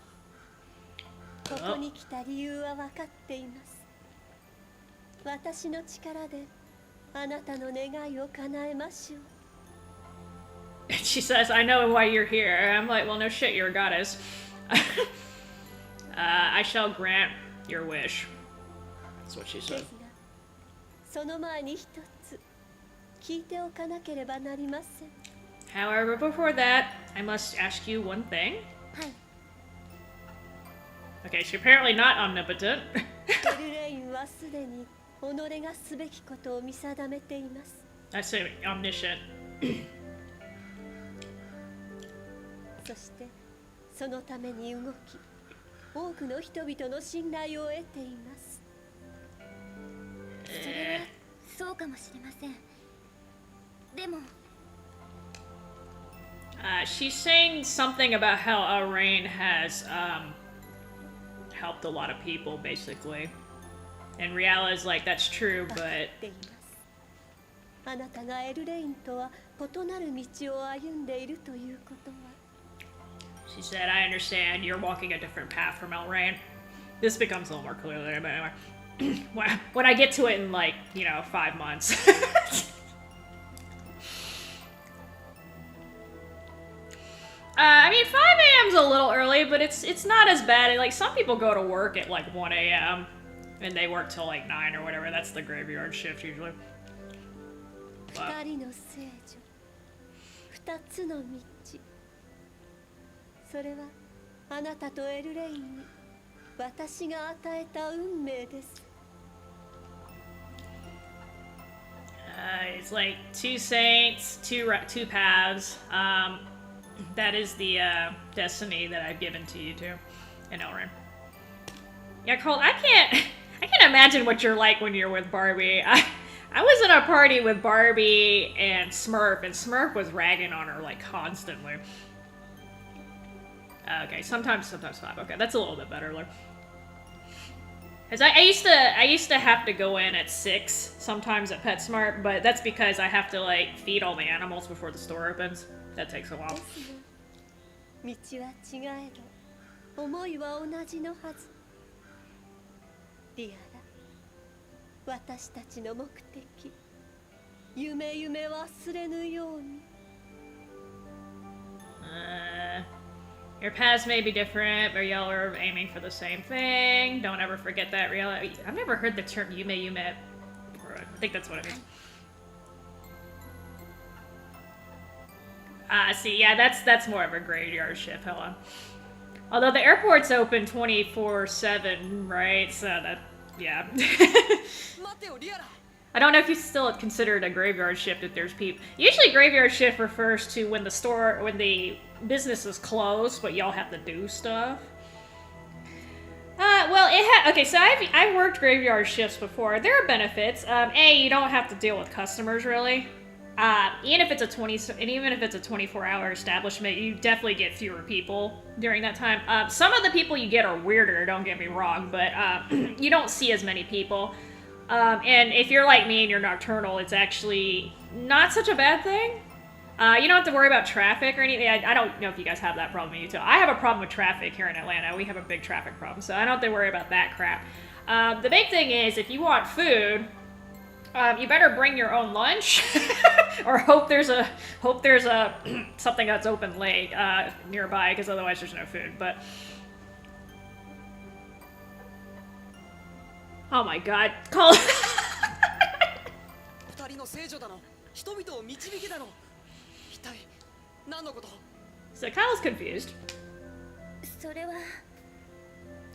ここに来た理由は分かっています。私の力であなたの願いを叶えましょう。 She says, "I know why you're here." I'm like, "Well, no shit, you're a goddess." I shall grant your wish. That's what she で said. すが、その前に一つ聞いておかなければなりません。 However, before that, I must ask you one thing. はい。 Okay, she's apparently not omnipotent. エルレインはすでに己がすべきことを見定めています。 I say omniscient. そしてそのために動き、多くの人々の信頼を得ています。それはそうかもしれません。でも She's saying something about how Arain has helped a lot of people, basically. And Riala is like, that's true, 分か but っています。あなたがエルレインとは異なる道を歩んでいるということは。 she said, "I understand you're walking a different path from Elrain." This becomes a little more clear later, but anyway. When I get to it in, like, 5 months. I mean, 5 a.m.'s a little early, but it's not as bad. Like, some people go to work at, like, 1 a.m. and they work till, like, 9 or whatever. That's the graveyard shift, usually. But 二人の聖女、二つの道。それはあなたとエルレインに私が与えた運命です。 it's like 2 saints, two paths. That is the destiny that I've given to you two in Elrin. Yeah, Cole, I can't imagine what you're like when you're with Barbie. I was in a party with Barbie and Smurf was ragging on her like constantly. Okay, sometimes not. Okay, that's a little bit better. Like, cause I used to have to go in at 6 sometimes at PetSmart, but that's because I have to like feed all the animals before the store opens. That takes a while. ですが、道は違えど、思いは同じのはず。リアラ、私たちの目的、夢忘れぬように。Your paths may be different, but y'all are aiming for the same thing. Don't ever forget that reality. I've never heard the term yume. I think that's what it means. See, yeah, that's more of a graveyard shift. Hold on. Although the airport's open 24/7, right? So that, yeah. 待てよリアラ。 I don't know if you still consider it a graveyard shift if there's people. Usually graveyard shift refers to when the business is closed, but y'all have to do stuff. Well, okay, so I've worked graveyard shifts before. There are benefits. You don't have to deal with customers, really. Even if it's a 24-hour establishment, you definitely get fewer people during that time. Some of the people you get are weirder, don't get me wrong, but you don't see as many people. And if you're like me and you're nocturnal, it's actually not such a bad thing. You don't have to worry about traffic or anything. I don't know if you guys have that problem in Utah. I have a problem with traffic here in Atlanta. We have a big traffic problem, so I don't have to worry about that crap. The big thing is, if you want food, you better bring your own lunch, or hope there's a something that's open late nearby, because otherwise there's no food. But oh my god, call. 二人の聖女だの人々を導きだの一体何のこと So Kyle's confused. それは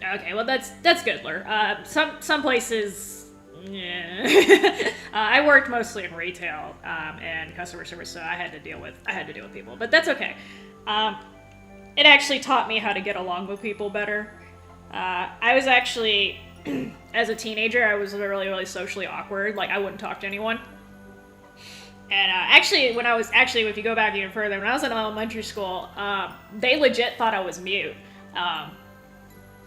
Okay, well that's Goodler. Some places, yeah. I worked mostly in retail and customer service, so I had to deal with people, but that's okay. It actually taught me how to get along with people better. I was actually, as a teenager, I was really socially awkward. Like I wouldn't talk to anyone. And actually, if you go back even further, when I was in elementary school, they legit thought I was mute.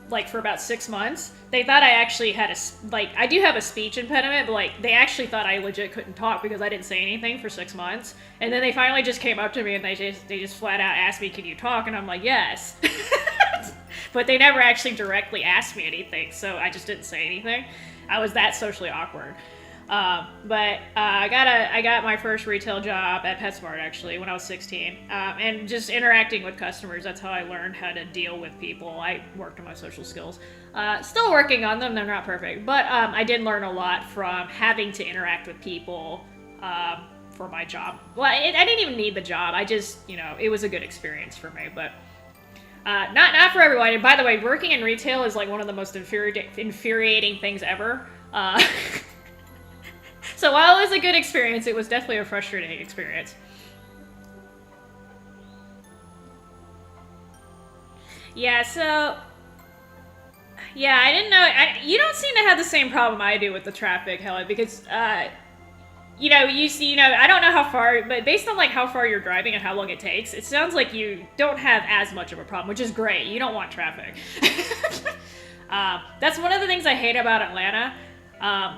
Like for about 6 months, they thought I actually had I do have a speech impediment, but like they actually thought I legit couldn't talk because I didn't say anything for 6 months. And then they finally just came up to me and they just flat out asked me, "Can you talk?" And I'm like, "Yes." But they never actually directly asked me anything, so I just didn't say anything. I was that socially awkward. But I got my first retail job at PetSmart actually when I was 16, and just interacting with customers. That's how I learned how to deal with people. I worked on my social skills. Still working on them. They're not perfect, but I did learn a lot from having to interact with people for my job. Well, I didn't even need the job. I just, it was a good experience for me, but. Not for everyone. And by the way, working in retail is like one of the most infuriating things ever. So while it was a good experience, it was definitely a frustrating experience. Yeah, so... Yeah, I didn't know... you don't seem to have the same problem I do with the traffic, Helen, because, I don't know how far, but based on, like, how far you're driving and how long it takes, it sounds like you don't have as much of a problem, which is great. You don't want traffic. That's one of the things I hate about Atlanta.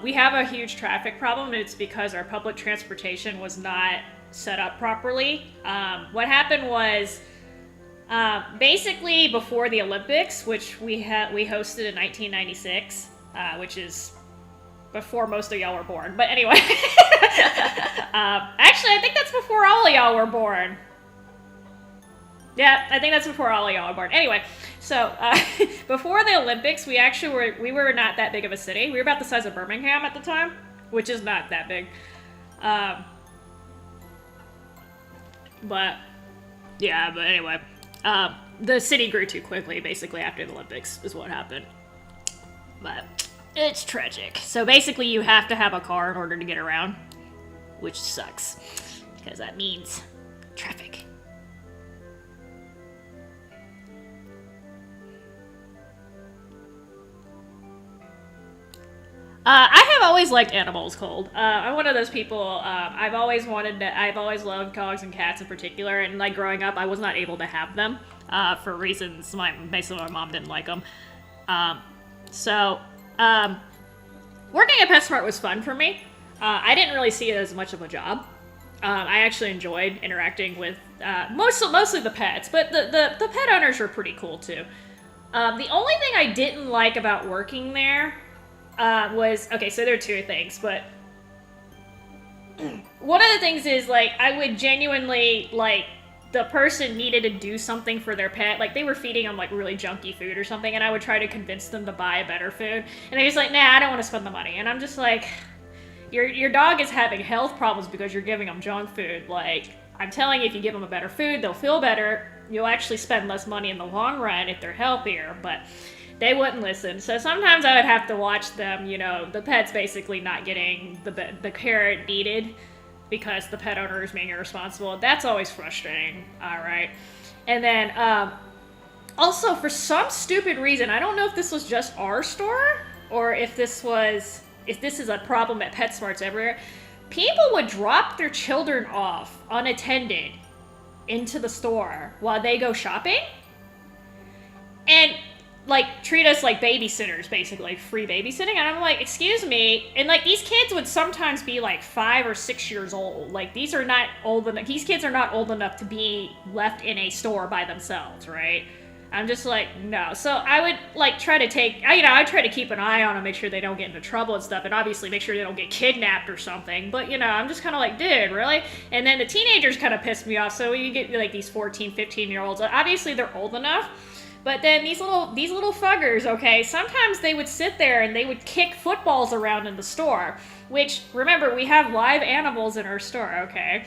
We have a huge traffic problem, and it's because our public transportation was not set up properly. What happened was, basically before the Olympics, which we hosted in 1996, which is before most of y'all were born. But anyway, actually, I think that's before all of y'all were born. Yeah, I think that's before all of y'all were born. Anyway, so before the Olympics, we were not that big of a city. We were about the size of Birmingham at the time, which is not that big. But anyway, the city grew too quickly. Basically, after the Olympics is what happened. But it's tragic. So basically, you have to have a car in order to get around, which sucks because that means traffic. I have always liked animals cold. I'm one of those people, I've always loved dogs and cats in particular, and like growing up, I was not able to have them, for reasons, basically my mom didn't like them. Working at PetSmart was fun for me. I didn't really see it as much of a job. I actually enjoyed interacting with, mostly the pets, but the pet owners were pretty cool too. The only thing I didn't like about working there so there are two things, but one of the things is, like, I would genuinely, like, the person needed to do something for their pet, like, they were feeding them, like, really junky food or something, and I would try to convince them to buy a better food, and they're just like, nah, I don't want to spend the money, and I'm just like, your dog is having health problems because you're giving them junk food, like, I'm telling you, if you give them a better food, they'll feel better, you'll actually spend less money in the long run if they're healthier, but they wouldn't listen. So sometimes I would have to watch them, the pet's basically not getting the care it needed because the pet owner is being irresponsible. That's always frustrating, all right? And then, also, for some stupid reason, I don't know if this was just our store or if this is a problem at PetSmarts everywhere, people would drop their children off unattended into the store while they go shopping and like treat us like babysitters, basically, like free babysitting. And I'm like, excuse me. And like these kids would sometimes be like 5 or 6 years old. Like these kids are not old enough to be left in a store by themselves, right? I'm just like, no. So I would like try to I try to keep an eye on them, make sure they don't get into trouble and stuff, and obviously make sure they don't get kidnapped or something. But I'm just kind of like, dude, really? And then the teenagers kind of pissed me off. So you get like these 14, 15-year-olds. Obviously they're old enough, but then these little fuckers, okay, sometimes they would sit there and they would kick footballs around in the store. Which, remember, we have live animals in our store, okay?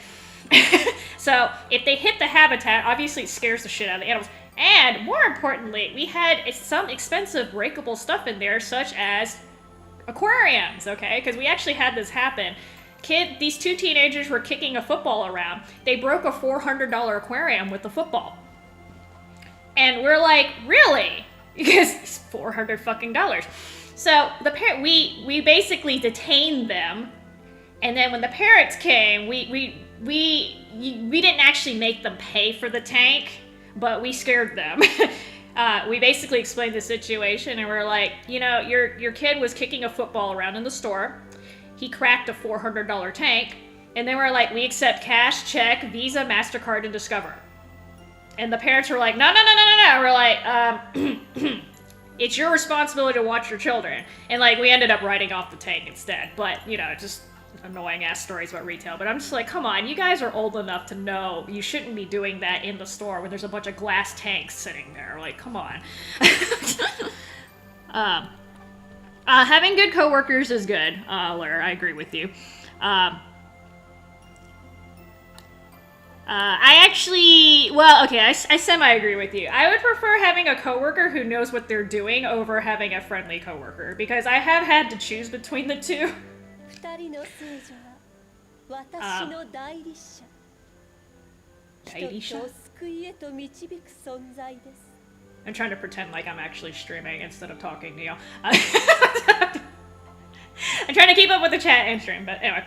So if they hit the habitat, obviously it scares the shit out of the animals. And more importantly, we had some expensive breakable stuff in there, such as aquariums, okay? Because we actually had this happen. These two teenagers were kicking a football around. They broke a $400 aquarium with the football. And we're like, really? Because it's $400 fucking dollars. So we basically detained them, and then when the parents came, we didn't actually make them pay for the tank. But we scared them. We basically explained the situation, and we're like, your kid was kicking a football around in the store. He cracked a $400 tank, and then we're like, we accept cash, check, Visa, MasterCard, and Discover. And the parents were like, no. We're like, it's your responsibility to watch your children. And like, we ended up writing off the tank instead. But just annoying ass stories about retail, but I'm just like, come on, you guys are old enough to know you shouldn't be doing that in the store when there's a bunch of glass tanks sitting there. Like, come on. Having good coworkers is good, Laura, I agree with you. I semi-agree with you. I would prefer having a coworker who knows what they're doing over having a friendly coworker, because I have had to choose between the two. 二人の聖女は私の代理者。人々を救いへと導く存在です。 I'm trying to pretend like I'm actually streaming instead of talking to you. I'm trying to keep up with the chat and stream, but anyway.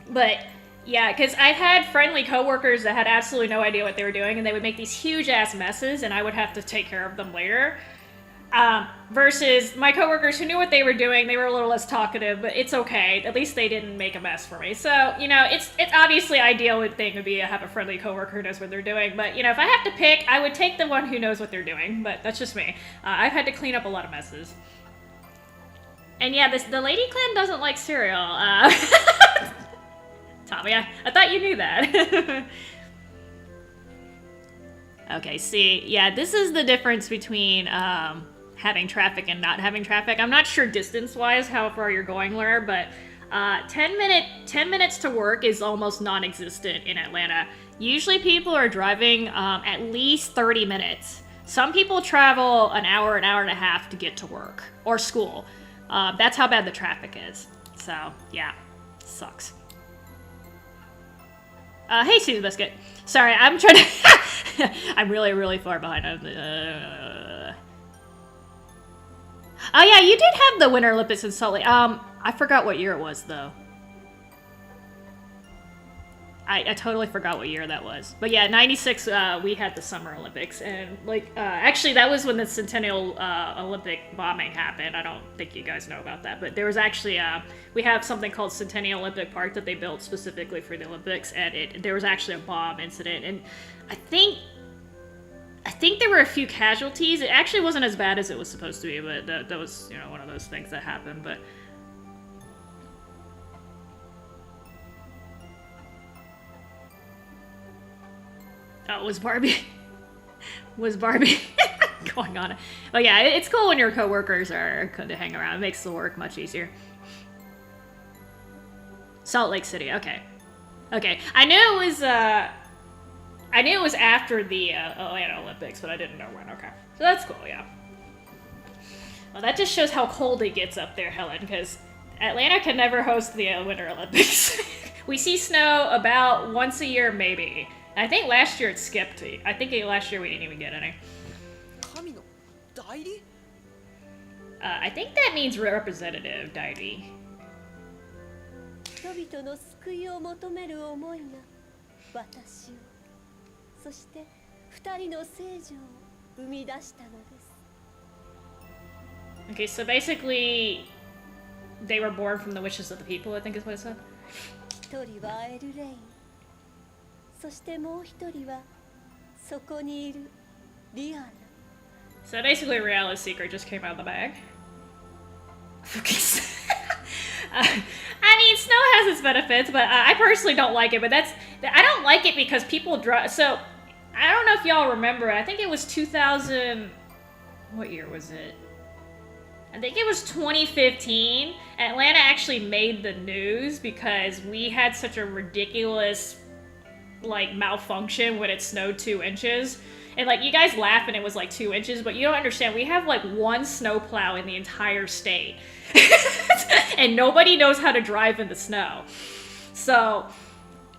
But yeah, because I've had friendly coworkers that had absolutely no idea what they were doing, and they would make these huge ass messes, and I would have to take care of them later. Versus my coworkers who knew what they were doing, they were a little less talkative, but it's okay. At least they didn't make a mess for me. So, it's obviously ideal thing would be to have a friendly coworker who knows what they're doing. But, if I have to pick, I would take the one who knows what they're doing. But that's just me. I've had to clean up a lot of messes. And yeah, the Lady Clan doesn't like cereal. Tommy, I thought you knew that. Okay, see, yeah, this is the difference between, having traffic and not having traffic. I'm not sure distance-wise how far you're going, Laura, but 10 minutes to work is almost non-existent in Atlanta. Usually people are driving at least 30 minutes. Some people travel an hour and a half to get to work or school. That's how bad the traffic is. So, yeah, sucks. Hey, Susie Biscuit. Sorry, I'm trying to... I'm really, really far behind. Oh yeah, you did have the Winter Olympics in Salt Lake. I forgot what year it was, though. I totally forgot what year that was. But yeah, 96, we had the Summer Olympics. And, like, actually, that was when the Centennial Olympic bombing happened. I don't think you guys know about that. But there was actually, we have something called Centennial Olympic Park that they built specifically for the Olympics. And there was actually a bomb incident. And I think there were a few casualties. It actually wasn't as bad as it was supposed to be, but that was, one of those things that happened. But oh, was Barbie going on? But yeah, it's cool when your coworkers are good to hang around. It makes the work much easier. Salt Lake City. Okay. I knew it was after the Atlanta Olympics, but I didn't know when. Okay. So that's cool, yeah. Well, that just shows how cold it gets up there, Helen, because Atlanta can never host the Winter Olympics. We see snow about once a year, maybe. I think last year it skipped. I think last year we didn't even get any. 神の代理 I think that means representative, deity. 人々の救いを求める思いが私を、そして二人の聖女を生み出したのです。 Okay, so basically, they were born from the wishes of the people, I think is what it said. 一人はエルレイン、そしてもう一人はそこにいるリアラ So basically, Reala's secret just came out of the bag. I mean, snow has its benefits, but I personally don't like it. But I don't like it because people drive. So I don't know if y'all remember. I think it was 2000. What year was it? I think it was 2015. Atlanta actually made the news because we had such a ridiculous like malfunction when it snowed 2 inches. And like you guys laugh and it was like 2 inches, but you don't understand. We have like one snowplow in the entire state. And nobody knows how to drive in the snow. So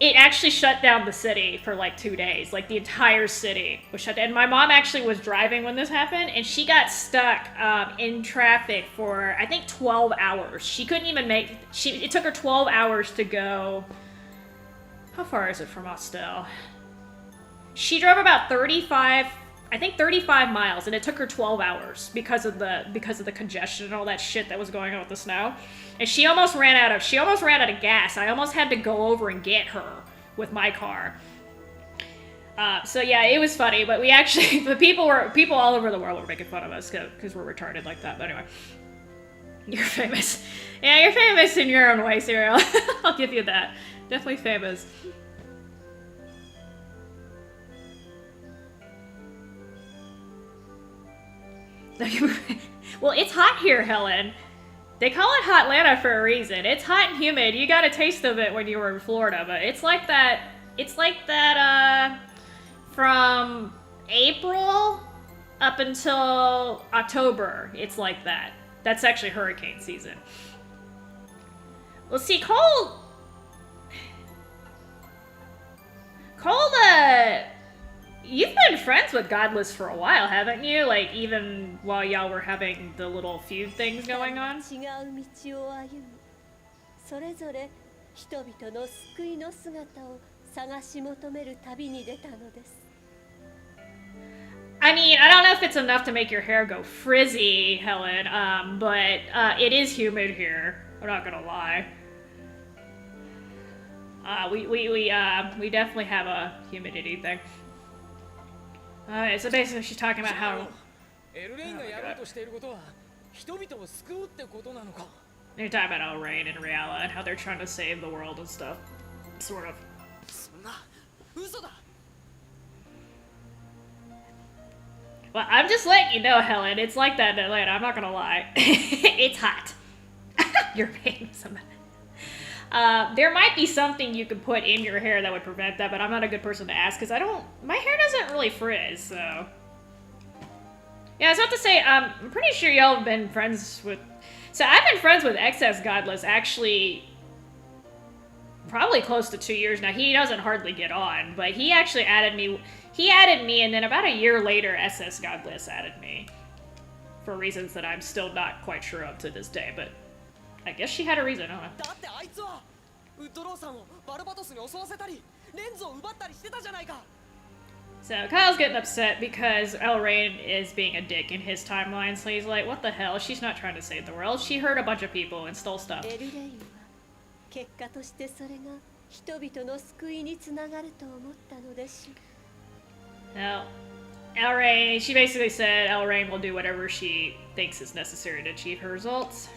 it actually shut down the city for like 2 days. Like the entire city was shut down. And my mom actually was driving when this happened, and she got stuck in traffic for I think 12 hours. She couldn't even make. It took her 12 hours to go. How far is it from Austell? She drove about 35 miles, and it took her 12 hours because of the congestion and all that shit that was going on with the snow. And she almost ran out of gas. I almost had to go over and get her with my car. So yeah, it was funny, but we actually people all over the world were making fun of us because we're retarded like that. But anyway, you're famous. Yeah, you're famous in your own way, Serial. I'll give you that. Definitely famous. Well, it's hot here, Helen. They call it Hotlanta for a reason. It's hot and humid. You got a taste of it when you were in Florida, but it's like that. It's like that from April up until October. It's like that. That's actually hurricane season. Well, see, Cole, you've been friends with Godless for a while, haven't you? Like, even while y'all were having the little feud things going on? 違う道を歩みそれぞれ人々の救いの姿を探し求める旅に出たのです I mean, I don't know if it's enough to make your hair go frizzy, Helen, but it is humid here. I'm not gonna lie. We definitely have a humidity thing. Alright, so basically she's talking about how...エルレインがやろうとしていることは人々を救うってことなのか They're talking about Elrain and Reala and how they're trying to save the world and stuff. Sort of. そんな嘘だ Well, I'm just letting you know, Helen. It's like that in Atlanta. I'm not gonna lie. It's hot. You're famous. There might be something you could put in your hair that would prevent that, but I'm not a good person to ask because my hair doesn't really frizz, so. Yeah, I was about to say, I'm pretty sure y'all have been friends with. So I've been friends with Excess Godless actually probably close to 2 years now. He doesn't hardly get on, but he actually added me. He added me, and then about a year later, SS Godless added me. For reasons that I'm still not quite sure of to this day, but I guess she had a reason, I don't know. だってあいつはウッドローさんをバルバトスに襲わせたりレンズを奪ったりしてたじゃないか So Kyle's getting upset because Elrain is being a dick in his timeline, so he's like, what the hell? She's not trying to save the world. She hurt a bunch of people and stole stuff. エルレインは結果としてそれが人々の救いにつながると思ったのでしょう Now, Elrain, she basically said Elrain will do whatever she thinks is necessary to achieve her results.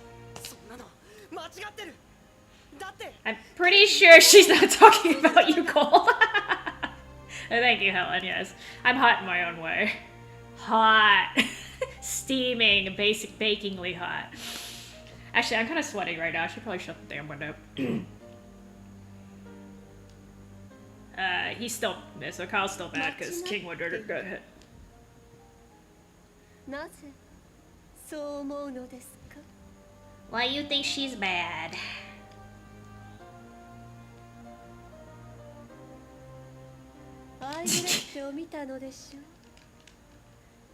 そんなの間違ってるだって I'm pretty sure she's not talking about you, Cole. Thank you, Helen, yes. I'm hot in my own way. Hot. Steaming, basic bakingly hot. Actually, I'm kind of sweating right now. I should probably shut the damn window. He's still... So Kyle's still mad because Kingwood got hit. なぜそう思うのですか Why you think she's bad? アイブレットを見たのでしょう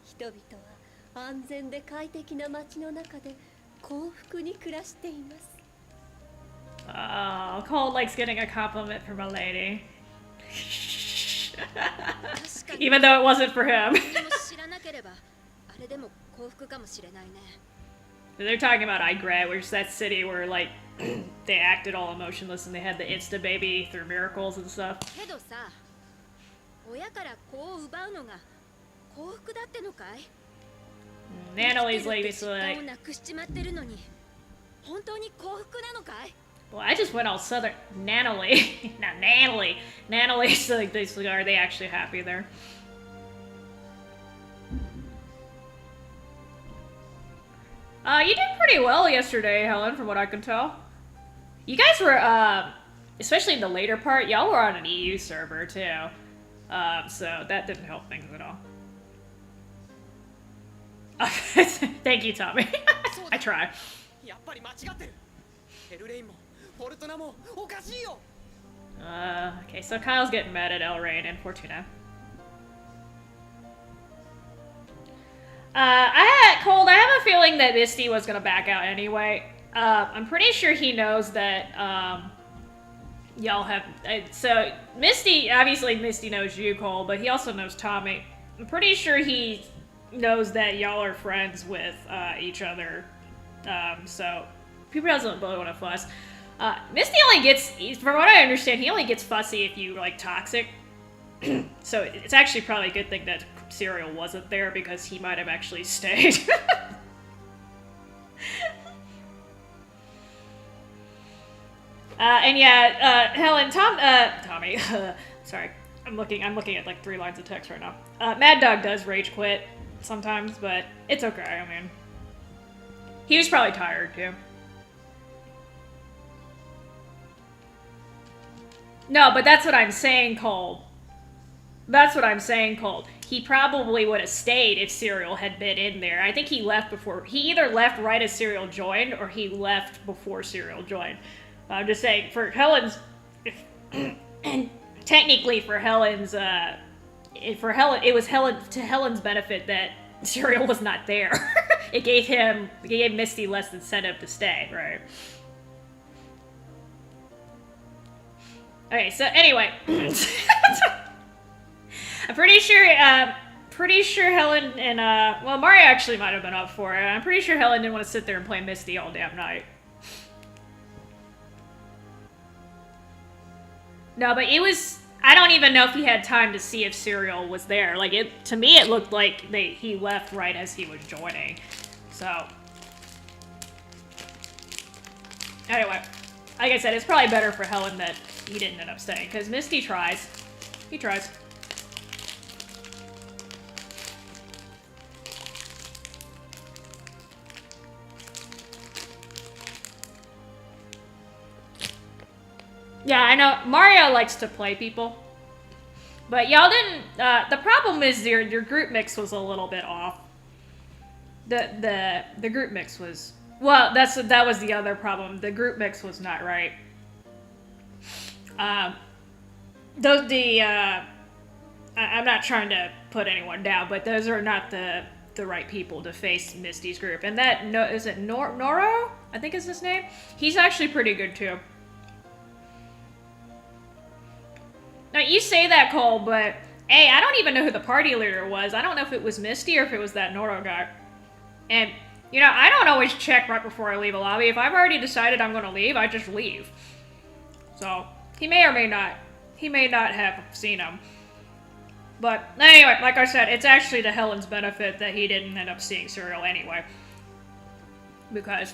人々は安全で快適な街の中で幸福に暮らしています Oh, Cole likes getting a compliment from a lady. Even though it wasn't for him. 何も知らなければあれでも幸福かもしれないね They're talking about Igret, which is that city where, like, they acted all emotionless and they had the Insta baby through miracles and stuff. けどさ親から子を奪うのが幸福だってのかい？ Natalie's like, 生きてるって basically 実 like, 感をなくしちまってるのに本当に幸福なのかい？ well, I just went all southern. Natalie, not Natalie. Natalie's like, basically, are they actually happy there? You did pretty well yesterday, Helen, from what I can tell. You guys were, especially in the later part, y'all were on an EU server, too. So that didn't help things at all. Thank you, Tommy. I try. やっぱり間違ってる。ヘルレインもフォルトナもおかしいよ。 Okay, so Kyle's getting mad at Elrain and Fortuna. Cold, I have a feeling that Misty was gonna back out anyway. I'm pretty sure he knows that, y'all have... so, Misty, obviously Misty knows you, Cole, but he also knows Tommy. I'm pretty sure he knows that y'all are friends with, each other. So, people doesn't really want to fuss. Misty only gets, from what I understand, he only gets fussy if you, like, toxic. So, it's actually probably a good thing that Serial wasn't there, because he might have actually stayed. And yeah, Helen, Tommy, sorry, I'm looking at like 3 lines of text right now. Mad Dog does rage quit sometimes, but it's okay, I mean, he was probably tired too. No, but that's what I'm saying, Cole. That's what I'm saying, Colt. He probably would have stayed if Serial had been in there. I think he left before... He either left right as Serial joined, or he left before Serial joined. I'm just saying, for Helen's... and technically for Helen's... it was to Helen's benefit that Serial was not there. It gave Misty less incentive to stay, right? Okay, so anyway... I'm pretty sure Helen and, well, Mario actually might have been up for it. I'm pretty sure Helen didn't want to sit there and play Misty all damn night. No, but it was, I don't even know if he had time to see if Serial was there. Like, to me, it looked like he left right as he was joining. So. Anyway, like I said, it's probably better for Helen that he didn't end up staying, because Misty tries. He tries. Yeah, I know. Mario likes to play people. But y'all didn't... the problem is your group mix was a little bit off. The group mix was... Well, that was the other problem. The group mix was not right. I'm not trying to put anyone down, but those are not the right people to face Misty's group. And that... No, is it Noro? I think is his name? He's actually pretty good, too. Now, you say that, Cole, but, hey, I don't even know who the party leader was. I don't know if it was Misty or if it was that Noro guy. And, you know, I don't always check right before I leave a lobby. If I've already decided I'm going to leave, I just leave. So, he may or may not. He may not have seen him. But, anyway, like I said, it's actually to Helen's benefit that he didn't end up seeing Serial anyway. Because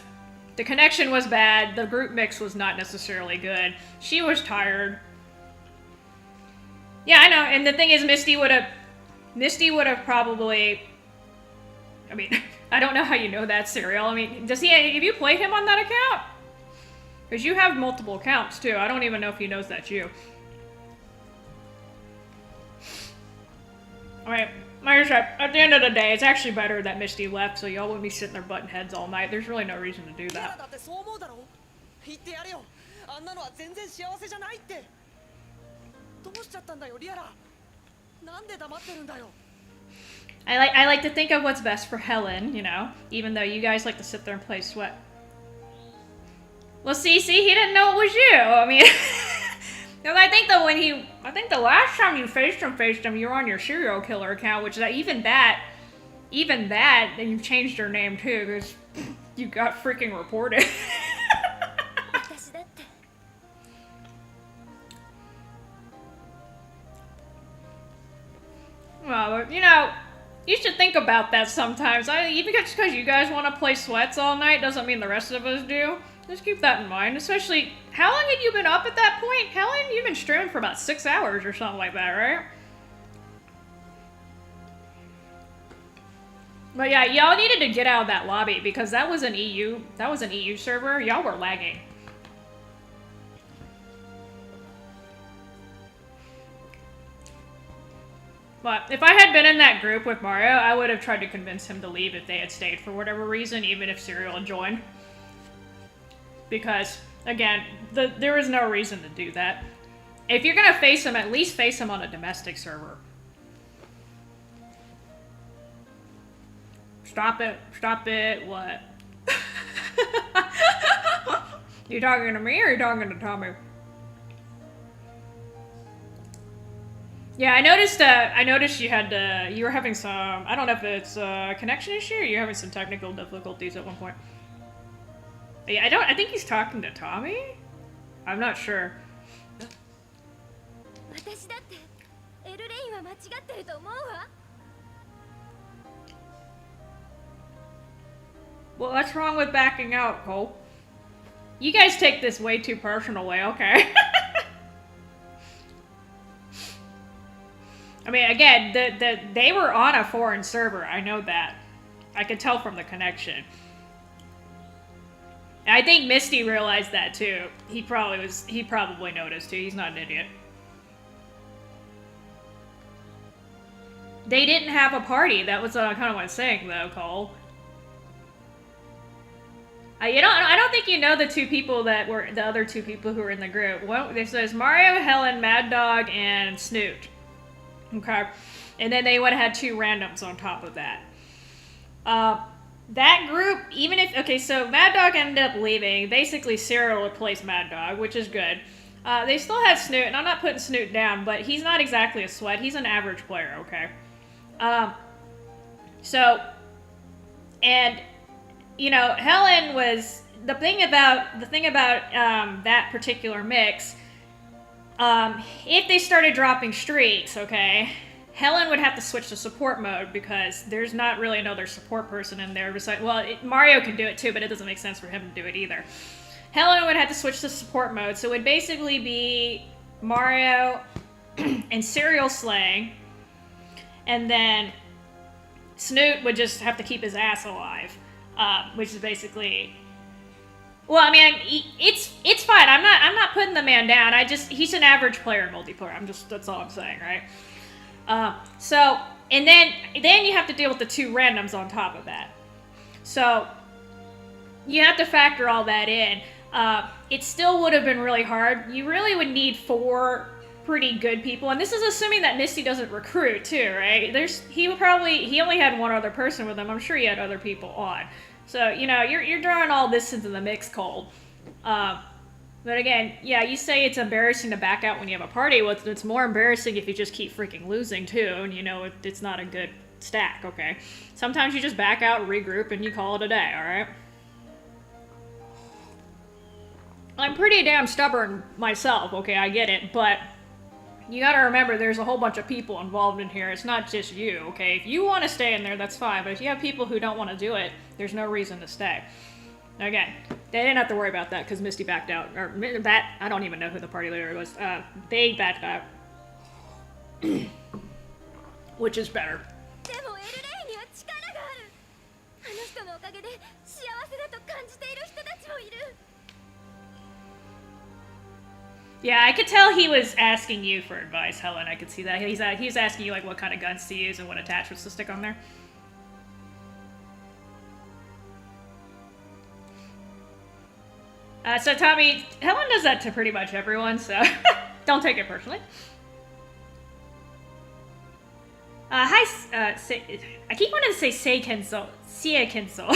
the connection was bad, the group mix was not necessarily good. She was tired. Yeah, I know, and the thing is, Misty would have probably, I mean, I don't know how you know that, Serial. I mean, have you played him on that account? Because you have multiple accounts, too. I don't even know if he knows that's you. Alright, at the end of the day, it's actually better that Misty left, so y'all wouldn't be sitting there butting heads all night. There's really no reason to do that. I like to think of what's best for Helen, you know, even though you guys like to sit there and play sweat. Well, see, he didn't know it was you. I mean, because I think the last time you faced him, you were on your serial killer account, which is even that, and you've changed your name too, because you got freaking reported. Well, you know, You should think about that sometimes. Even just because you guys want to play sweats all night doesn't mean the rest of us do. Just keep that in mind. Especially, how long had you been up at that point? Helen, you've been streaming for about 6 hours or something like that, right? But yeah, y'all needed to get out of that lobby because that was an EU server. Y'all were lagging. But if I had been in that group with Mario, I would have tried to convince him to leave if they had stayed for whatever reason, even if Serial had joined. Because, again, there is no reason to do that. If you're gonna face him, at least face him on a domestic server. Stop it, what? You talking to me or you talking to Tommy? Yeah, I noticed you were having some, I don't know if it's a connection issue or you're having some technical difficulties at one point. Yeah, I think he's talking to Tommy? I'm not sure. 私だってエルレインは間違ってると思うわ。 Well, what's wrong with backing out, Cole? You guys take this way too personally, okay? I mean, again, they were on a foreign server. I know that. I could tell from the connection. I think Misty realized that too. He probably noticed too. He's not an idiot. They didn't have a party. That was kind of what I was saying, though, Cole. I don't think you know the two people that were the other two people who were in the group. Well, it says Mario, Helen, Mad Dog, and Snoot. Okay, and then they would have had 2 randoms on top of that. That group, even if so Mad Dog ended up leaving. Basically, Cyril replaced Mad Dog, which is good. They still have Snoot, and I'm not putting Snoot down, but he's not exactly a sweat. He's an average player. Okay. And you know, Helen was the thing about that particular mix. If they started dropping streaks, okay, Helen would have to switch to support mode because there's not really another support person in there besides. Well, Mario can do it too, but it doesn't make sense for him to do it either. Helen would have to switch to support mode, so it would basically be Mario and Serial slaying, and then Snoot would just have to keep his ass alive. Which is basically, well, I mean, it's fine. I'm not putting the man down. He's an average player in multiplayer. That's all I'm saying, right? So, and then you have to deal with the 2 randoms on top of that. So, you have to factor all that in. It still would have been really hard. You really would need 4 pretty good people, and this is assuming that Misty doesn't recruit too, right? He only had 1 other person with him. I'm sure he had other people on. So, you know, you're throwing all this into the mix, Cole. But again, yeah, you say it's embarrassing to back out when you have a party. Well, it's more embarrassing if you just keep freaking losing, too, and you know it's not a good stack, okay? Sometimes you just back out, regroup, and you call it a day, alright? I'm pretty damn stubborn myself, okay, I get it, but you gotta remember there's a whole bunch of people involved in here. It's not just you, okay? If you want to stay in there, that's fine, but if you have people who don't want to do it, there's no reason to stay. Again, they didn't have to worry about that because Misty backed out. Or that, I don't even know who the party leader was. They backed out. Which is better. でもエルレイには力がある。あの人のおかげで幸せだと感じている人たちもいる。 Yeah, I could tell he was asking you for advice, Helen. I could see that. He's asking you like what kind of guns to use and what attachments to stick on there. So Tommy, Helen does that to pretty much everyone, so don't take it personally. Hi, I keep wanting to say Seikenso. Seikenso.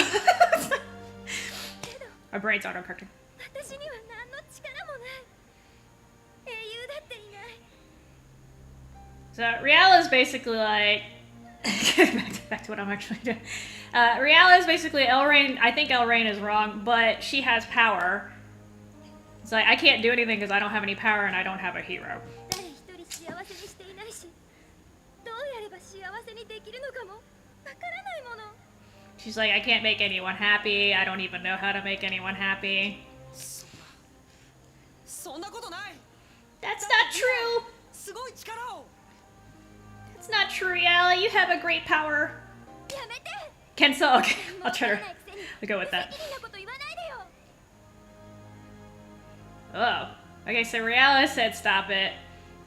My brain's auto-correcting. 私には何の力もない。英雄だっていない。 So Riala is basically like back to what I'm actually doing. Riala is basically Elrain. I think Elrain is wrong, but she has power. It's like I can't do anything because I don't have any power and I don't have a hero. 誰一人幸せにしていないし、どうやれば幸せにできるのかもからないもの。 She's like, I can't make anyone happy. I don't even know how to make anyone happy. そんなことない。 That's not true. すごい力を。 That's not true, Riella. You have a great power. やめて。 Kenzo, okay. わ I'll か try ら to ないくせに I'll go with 無 that. 責任なこと言わないでよ。 Oh. Okay, so Riella said stop it.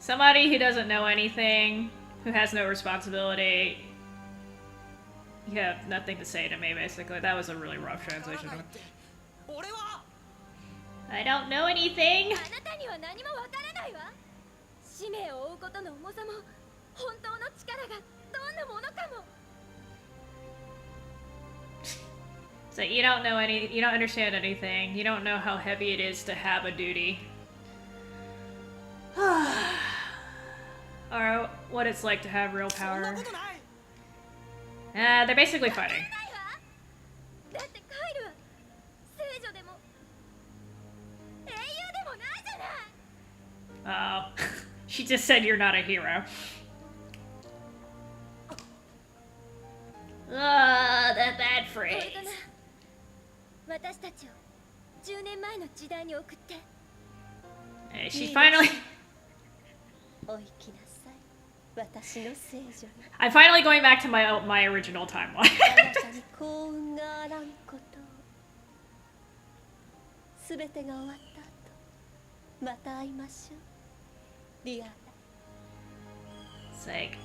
Somebody who doesn't know anything, who has no responsibility. You have nothing to say to me, basically. That was a really rough わから translation. ないって俺は I don't know anything. あなたには何もわからないわ。使命を追うことの重さも本当の力がどんなものかも。 So you don't know you don't understand anything. You don't know how heavy it is to have a duty. Or what it's like to have real そんな power. ことない。 They're basically fighting. ないわ。だってカイルは聖女でも英雄でもないじゃない。 Oh. She just said you're not a hero. That bad これ phrase. かな。私たちを10年前の時代に送って。 Hey, she finally. お行きなさい。私の聖女に I'm finally going back to my original timeline. あなたに幸運があらんことを。すべてが終わった後、また会いましょう。リアラ。 It's like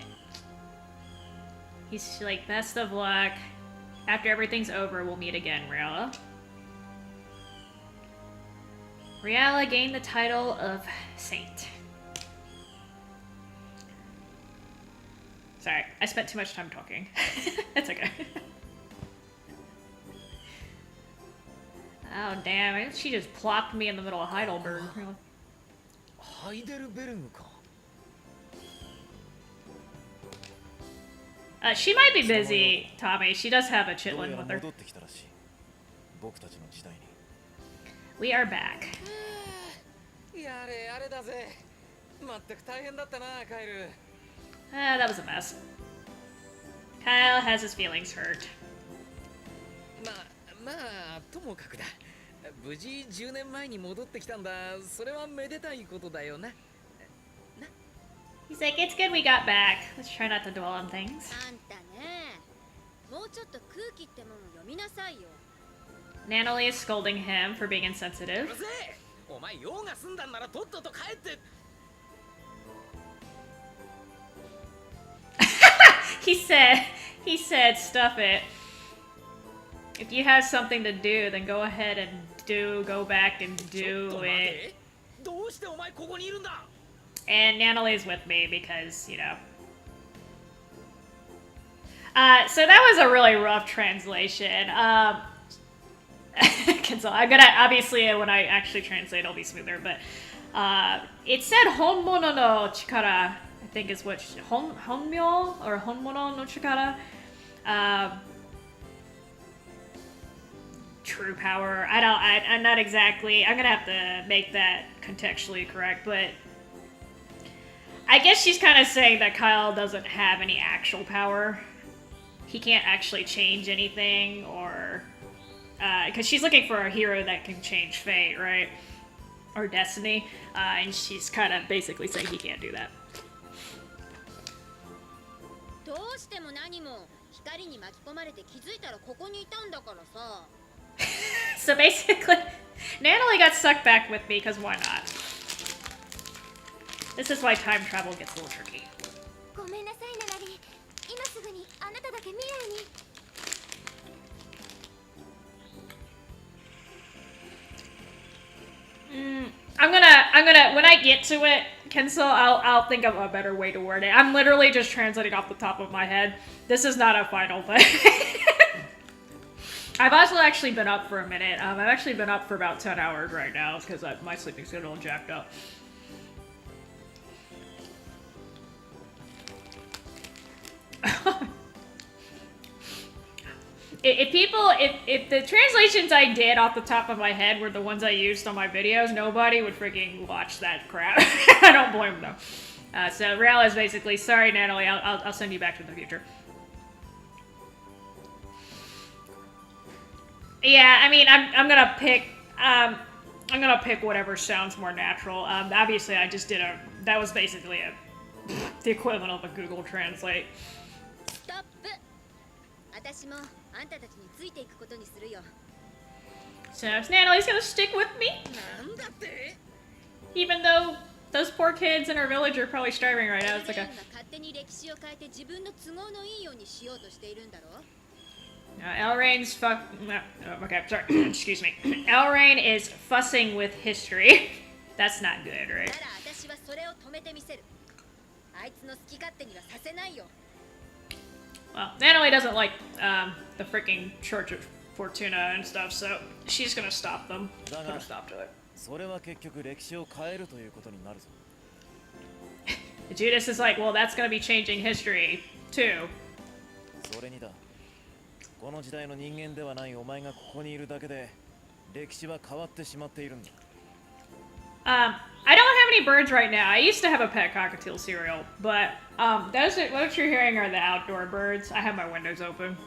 he's like, best of luck. After everything's over, we'll meet again, Riella. Riella gained the title of Saint. Sorry, I spent too much time talking. That's okay. Oh damn, she just plopped me in the middle of Heidelberg. ハイデルベルグか。 She might be busy, Tommy. She does have a どう chitlin やら with her. 戻ってきたらしい。僕たちの時代に。 We are back. やれやれだぜ。まったく大変だったな、カイル。 That was a mess. Kyle has his feelings hurt. まあともかくだ。無事10年前に戻ってきたんだ。それはめでたいことだよな。 He's like, it's good we got back. Let's try not to dwell on things. あんたね、もうちょっと空気ってもの読みなさいよ。 Natalie is scolding him for being insensitive. うるせえ。お前用が済んだんならとっとと帰って。 He said, stuff it. If you have something to do, then go ahead and go back and ちょっと do 待 it. て。どうしてお前ここにいるんだ。 And Natalie's with me because, you know. So that was a really rough translation. Cancel. I'm gonna, obviously, when I actually translate, it'll be smoother, but it said Honmono no Chikara, I think is what, Honmyo or Honmono no Chikara. True power. I'm not exactly, I'm gonna have to make that contextually correct, but I guess she's kind of saying that Kyle doesn't have any actual power. He can't actually change anything, or because she's looking for a hero that can change fate, right? Or destiny, and she's kind of basically saying he can't do that. どうしても何も光に巻き込まれて気づいたらここにいたんだからさ。 So basically, Natalie got sucked back with me because why not? This is why time travel gets a little tricky. ごめんなさいナラリ。今すぐにあなただけ未来に。 I'm gonna, when I get to it, Kenso, I'll think of a better way to word it. I'm literally just translating off the top of my head. This is not a final thing. I've also actually been up for a minute. I've actually been up for about 10 hours right now because my sleeping schedule is jacked up. If the translations I did off the top of my head were the ones I used on my videos, nobody would freaking watch that crap. I don't blame them. So Rael is basically, sorry Natalie, I'll send you back to the future. Yeah, I mean, I'm gonna pick whatever sounds more natural. Obviously, I just did that was basically the equivalent of a Google Translate. ストップ。私もあんたたちについていくことにするよ。 So Natalie's gonna stick with me, なんだって even though those poor kids in our village are probably starving right now. It's like エレンが勝手に歴史を変えて自分の都合のいいようにしようとしているんだろう。 Elrain's okay, sorry. Excuse me. Elrain is fussing with history. That's not good, な right? ら私はそれを止めてみせる。あいつの好き勝手にはさせないよ。 Well, Natalie doesn't like the freaking Church of Fortuna and stuff, so she's gonna stop them. Put a stop to it. それは結局歴史を変えるということになるぞ。 Judas is like, well, that's gonna be changing history too. それにだ。この時代の人間ではないお前がここにいるだけで歴史は変わってしまっているんだ。I don't have any birds right now. I used to have a pet cockatiel cereal, but those are, what you're hearing are the outdoor birds. I have my windows open.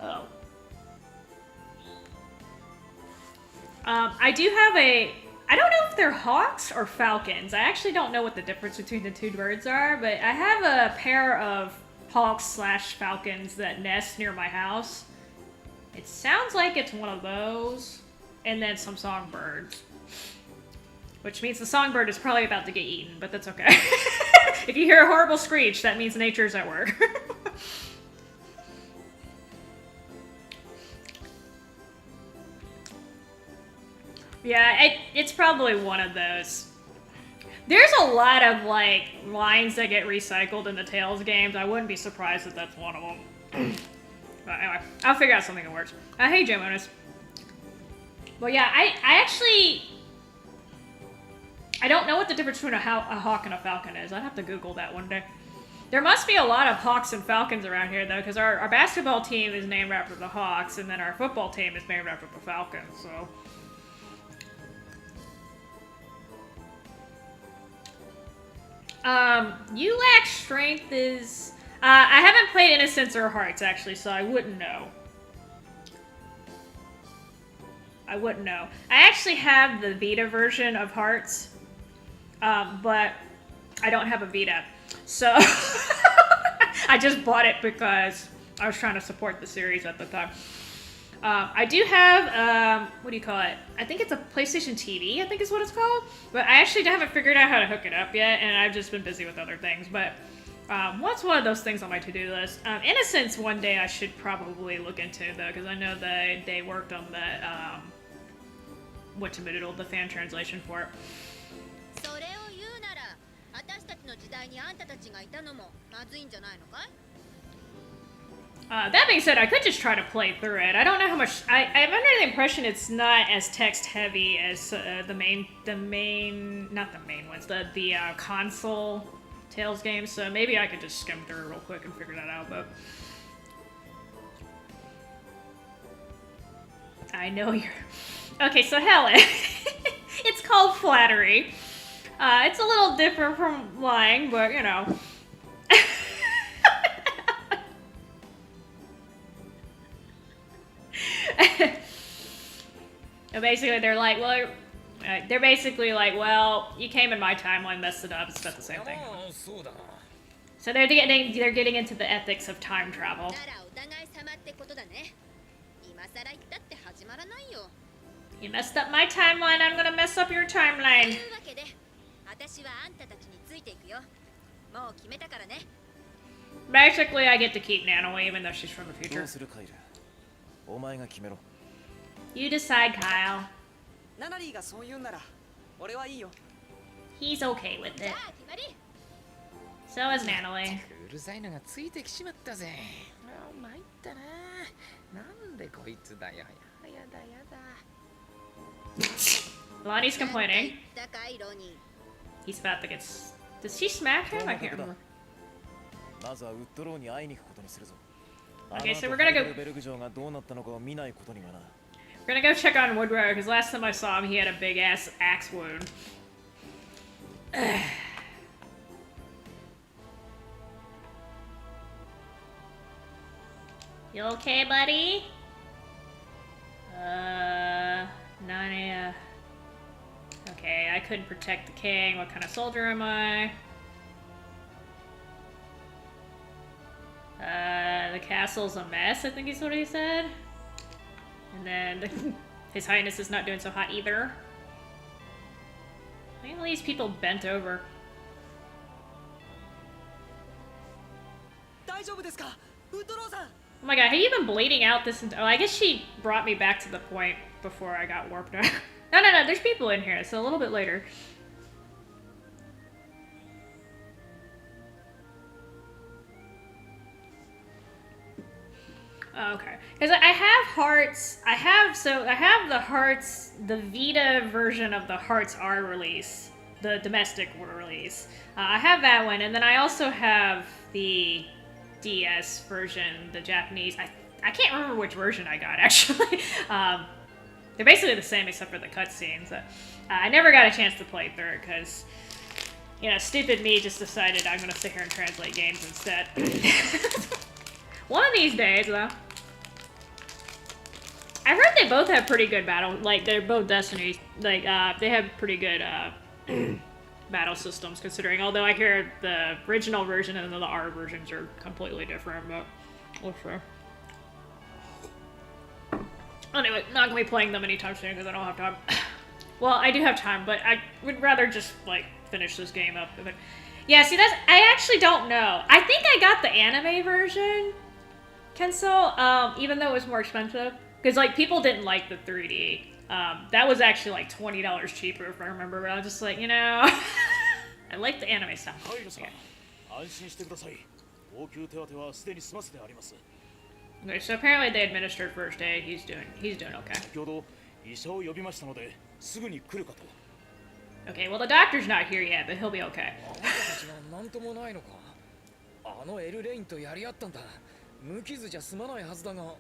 Oh. I do have I don't know if they're hawks or falcons. I actually don't know what the difference between the two birds are, but I have a pair of hawks/falcons that nest near my house. It sounds like it's one of those, and then some songbirds. Which means the songbird is probably about to get eaten, but that's okay. If you hear a horrible screech, that means nature's at work. Yeah, it's probably one of those. There's a lot of, like, lines that get recycled in the Tales games. I wouldn't be surprised if that's one of them. But anyway, I'll figure out something that works. Hey, Jim Otis. Well, yeah, I actually... I don't know what the difference between a hawk and a falcon is. I'd have to Google that one day. There must be a lot of hawks and falcons around here, though, because our basketball team is named after the Hawks, and then our football team is named after the Falcons, so... ULAC strength is... I haven't played Innocence or Hearts, actually, so I wouldn't know. I wouldn't know. I actually have the Vita version of Hearts, but I don't have a Vita. So, I just bought it because I was trying to support the series at the time. I do have, what do you call it? I think it's a PlayStation TV, I think is what it's called. But I actually haven't figured out how to hook it up yet, and I've just been busy with other things. But what's one of those things on my to-do list? Innocence one day I should probably look into, though, because I know they worked on the, the fan translation for it. それを言うなら、私たちの時代にあんたたちがいたのもまずいんじゃないのかい? That being said, I could just try to play through it. I don't know how much... I'm under the impression it's not as text-heavy as not the main ones, the console Tales games, so maybe I could just skim through it real quick and figure that out, but... I know you're... Okay, so Helen. It's called Flattery. It's a little different from lying, but, you know... Basically, they're like, well, you came in my timeline, messed it up. It's not the same thing. So they're getting into the ethics of time travel. ならお互い様ってことだね。今更言ったって始まらないよ。 You messed up my timeline. I'm gonna mess up your と timeline. いうわけで、私はあんたたちについていくよ。もう決めたからね。 Basically, I get to keep Natalie, even though she's from the ど future. うするカイル。お前が決めろ。 You decide, Kyle. ナナリーがそう言うんなら俺はいいよ。 He's okay with じ it. ゃあ決まり。 So is Natalie. うるさいのがついてきちまったぜ。あ、参ったな。なんでこいつだよ。やだやだ。 Lonnie's complaining. だかいロニー。 He's about to get. Does she smack him? I can't remember. まずはウッドローに会いに行くことにするぞ。 Okay, so we're gonna go. ベルグ城がどうなったのかを見ないことにはな。 We're gonna go check on Woodrow because last time I saw him, he had a big ass axe wound. I あ I んたたちの時代にあんたたちについていくよ。もう決めたからね。 know You okay, buddy? Nania. Okay, I couldn't protect the king. What kind of soldier am I? The castle's a mess, I think is what he said. And then His Highness is not doing so hot either. Look at all these people bent over. 大丈夫ですかウッドローさん Oh my god, have you been bleeding out this oh, I guess she brought me back to the point before I got warped out. No, there's people in here, so a little bit later. Okay, because I have hearts. I have the hearts, the Vita version of the Hearts R release, the domestic release. I have that one, and then I also have the DS version, the Japanese. I can't remember which version I got actually. They're basically the same except for the cutscenes. I never got a chance to play through it because, you know, stupid me just decided I'm gonna sit here and translate games instead. One of these days, though. I heard they both have pretty good battle, like, they're both Destiny, like, they have pretty good, battle systems, considering, although I hear the original version and the R versions are completely different, but we'll see. Anyway, not gonna be playing them anytime soon, because I don't have time. Well, I do have time, but I would rather just, like, finish this game up. But yeah, see, I actually don't know. I think I got the anime version, Kenso, even though it was more expensive. Because, like, people didn't like the 3D. That was actually, like, $20 cheaper, if I remember. But I was just like, you know, I like the anime stuff. Okay. Okay, so apparently they administered first aid. He's doing okay. Okay, well, the doctor's not here yet, but he'll be okay. なんともないのか。あのエルレインとやり合ったんだ。無傷じゃ済まないはずだが。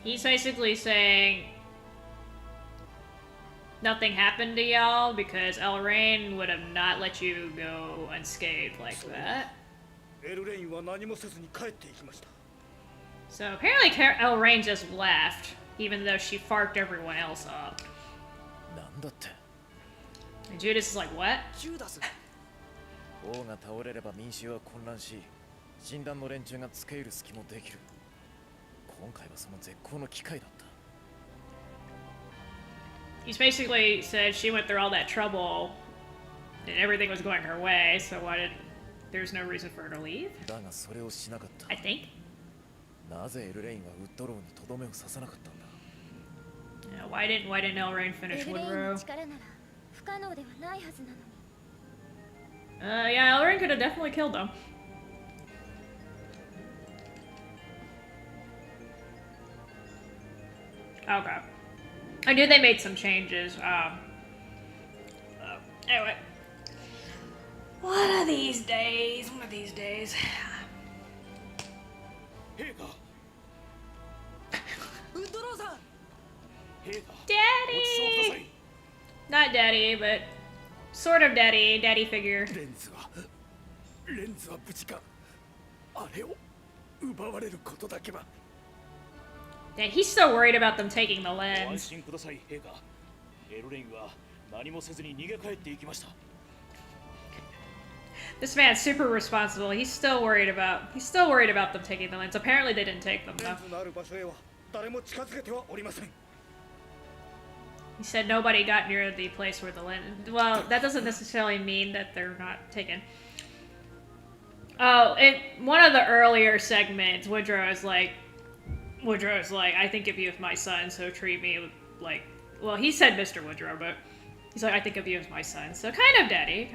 He's basically saying nothing happened to y'all because Elrain would have not let you go unscathed like that. So apparently Elrain just left, even though she farked everyone else up. And Judas is like, what? Judas 王が倒れれば民衆は混乱し、診断の連中が付け入る隙もできる。 今回はその絶好の機会だった。 He's basically said she went through all that trouble and everything was going her way, so there's no reason for her to leave? だがそれをしなかった。 I think. なぜエルレインはウッドローにとどめを刺さなかったんだ。 Yeah, why didn't Elrain finish Woodrow? Yeah, Elrain could have definitely killed him. Okay. I knew they made some changes. Anyway. One of these days. Daddy! Not daddy, but sort of daddy figure. レンズは無事か。あれを奪われることだけは。 Yeah, he's so worried about them taking the ご安 lens. 心ください、陛下。エルレインは何もせずに逃げ帰っていきました。 This man's super responsible. He's still worried about them taking the lens. Apparently they didn't take them レ though. ンズのある場所へは誰も近づけてはおりません。 He said nobody got near the place where the lens. Well, that doesn't necessarily mean that they're not taken. Oh, in one of the earlier segments, Woodrow is like, I think of you as my son, so treat me like. Well, he said Mr. Woodrow, but he's like, I think of you as my son, so kind of daddy.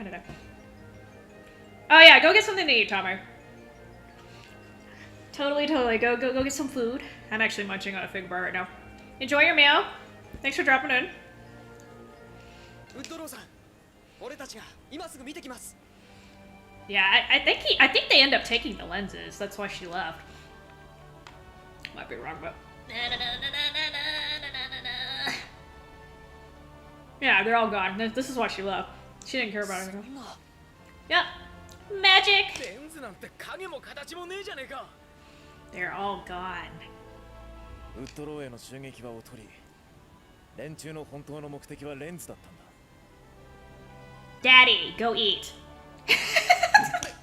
Oh yeah, go get something to eat, Tomer. Totally. Go get some food. I'm actually munching on a fig bar right now. Enjoy your meal. Thanks for dropping in. ウッドローさん俺たちが今すぐ見てきます Yeah, I think they end up taking the lenses. That's why she left. Might be wrong, but yeah, they're all gone. This is why she left. She didn't care about anything else. Yep. Magic. レンズなんて影も形もねえじゃねえか。They're all gone. ウッドローへの襲撃はおとり、連中の本当の目的はレンズだったんだ。 Daddy, go eat.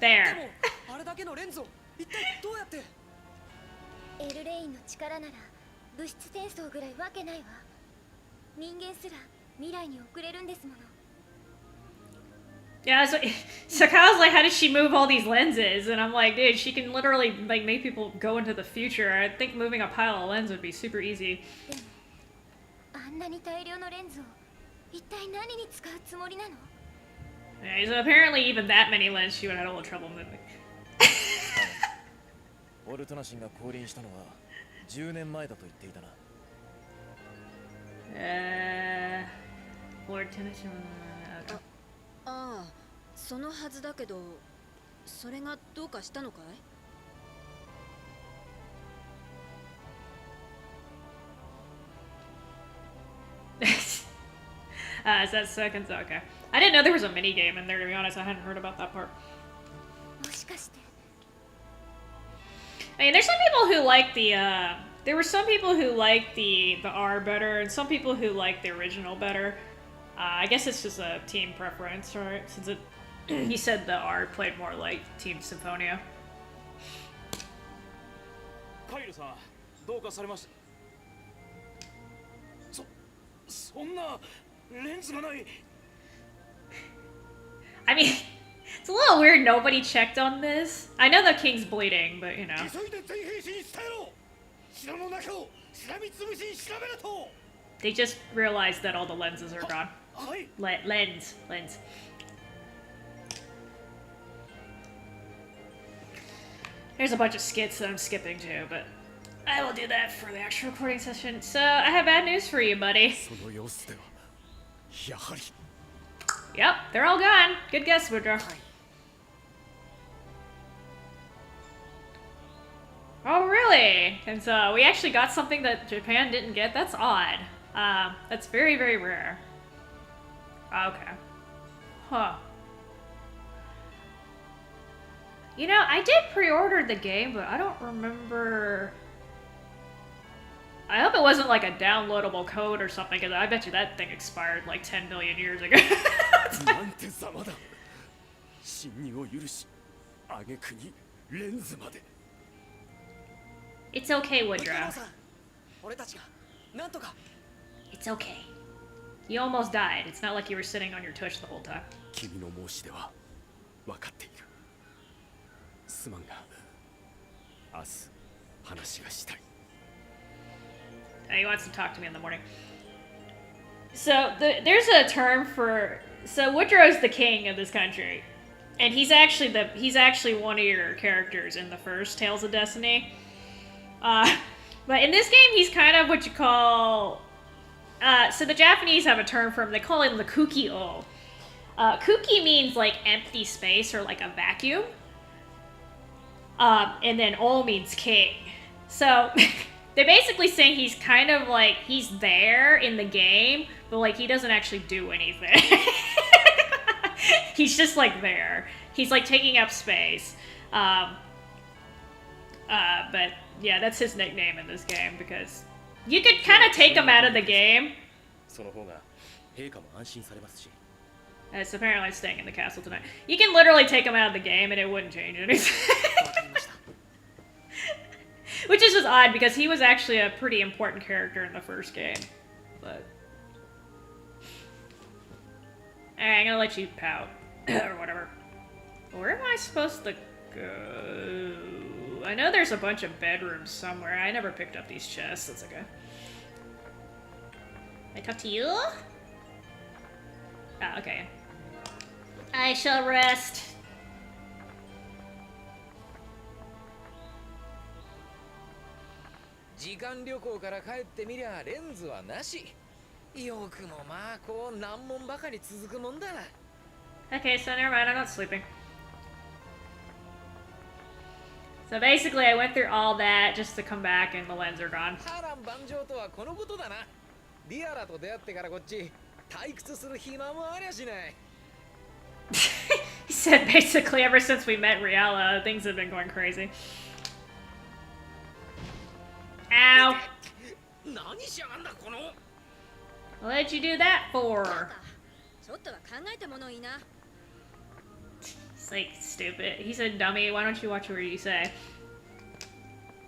で There. もあれだけのレンズを一体どうやって。エルレインの力なら物質転送ぐらいわけないわ。人間すら未来に送れるんですもの。 Yeah, so Kyle's like, how does she move all these lenses? And I'm like, dude, she can literally like make people go into the future. I think moving a pile of lens would be super easy. でもあんなに大量のレンズを一体何に使うつもりなの？ Yeah, so apparently even that many lens she would have a little trouble moving. オルトナシンが降臨したのは10年前だと言っていたな。Lord Tennyson. Okay. ああ、そのはずだけど、それがどうかしたのかい？ Is that seconds? Okay. I didn't know there was a mini game in there, to be honest. I hadn't heard about that part. もしかして。 I mean, there's some people who like the, there were some people who like the R better, and some people who like the original better. I guess it's just a team preference, right? Since it, he said the R played more like Team Symphonia. カイルさんどうかされました。そんなレンズがない。 I mean, it's a little weird nobody checked on this. I know the king's bleeding, but you know. 急いで全兵士に伝えろ。城の中をしらみつぶしに調べろと。 They just realized that all the lenses are gone. はい。 Lens. There's a bunch of skits that I'm skipping too, but I will do that for the actual recording session. So, I have bad news for you, buddy. その様子ではやはり。 Yep, they're all gone. Good guess, Woodrow. はい。 Oh, really? And so we actually got something that Japan didn't get? That's odd. That's very, very rare. Okay. Huh. You know, I did pre-order the game, but I don't remember... I hope it wasn't like a downloadable code or something, because I bet you that thing expired like 10 million years ago. なんてざまだ。侵入を許し、挙句にレンズまで。 It's okay, ウルト Woodrow. ラさん、俺たちがなんとか。 It's okay. You almost died. It's not like you were sitting on your tush the whole time. 君の申し出は分かっている。すまんが、明日話がしたい。 He wants to talk to me in the morning. So there's a term for Woodrow's the king of this country, and he's actually one of your characters in the first Tales of Destiny. But in this game, he's kind of what you call. So the Japanese have a term for him. They call him the Kuki-o. Kuki means like empty space or like a vacuum. And then O means king. So they're basically saying he's kind of like, he's there in the game, but like he doesn't actually do anything. He's just like there. He's like taking up space. But yeah, that's his nickname in this game because you could kind of take him out of the game. その方が陛下も安心されますし。 It's apparently staying in the castle tonight. You can literally take him out of the game and it wouldn't change anything. わかりました。 Which is just odd because he was actually a pretty important character in the first game. But alright, I'm gonna let you pout. Or whatever. Where am I supposed to go? I know there's a bunch of bedrooms somewhere. I never picked up these chests. That's okay. I talk to you? Ah, okay. I shall rest. 時間旅行から帰ってみりゃレンズはなし。よくもまあこう難問ばかり続くもんだ。 Okay, so never mind, I'm not sleeping. So basically, I went through all that just to come back and the lens are gone. 波乱万丈とはこのことだな。リアラと出会ってからこっち退屈する暇もありゃしない。 He said basically ever since we met Riala, things have been going crazy. Ow! 何しやがんだこの。 What did you do that バ for? カちょっとは考えたものいいな。 It's like stupid. He said, "Dummy, why don't you watch what you say?"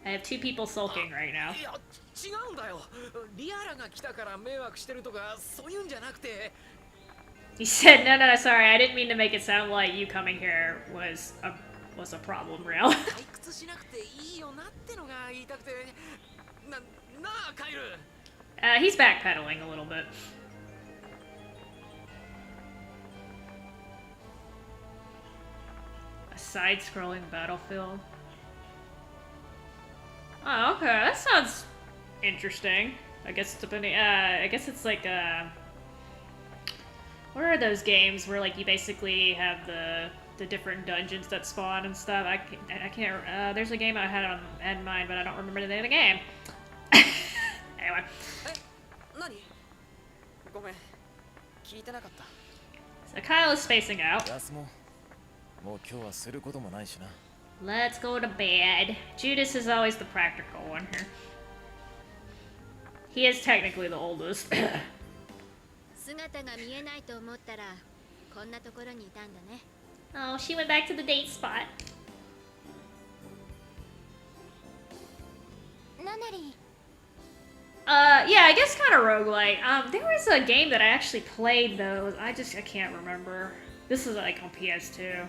I have two people sulking right now. いや違うんだよ。リアラが来たから迷惑してるとかそういうんじゃなくて。 He said, "No, no, no, sorry. I didn't mean to make it sound like you coming here was a problem, real." 退屈しなくていいよなってのが言いたくて。なあカイル。 He's backpedaling a little bit. A side-scrolling battlefield. Oh, okay. That sounds interesting. I guess depending. I guess it's like what are those games where like you basically have the different dungeons that spawn and stuff? I can't. There's a game I had in mind, but I don't remember the name of the game. Anyway. 何？ごめん、聞いてなかった。 So Kyle is spacing out. 休もう。もう今日はすることもないしな。 Let's go to bed. Judas is always the practical one here. He is technically the oldest. 姿が見えないと思ったらこんなところにいたんだね。 Oh, she went back to the date spot. ナナリ Yeah, I guess kind of roguelike. There was a game that I actually played though. I can't remember. This is like on PS2.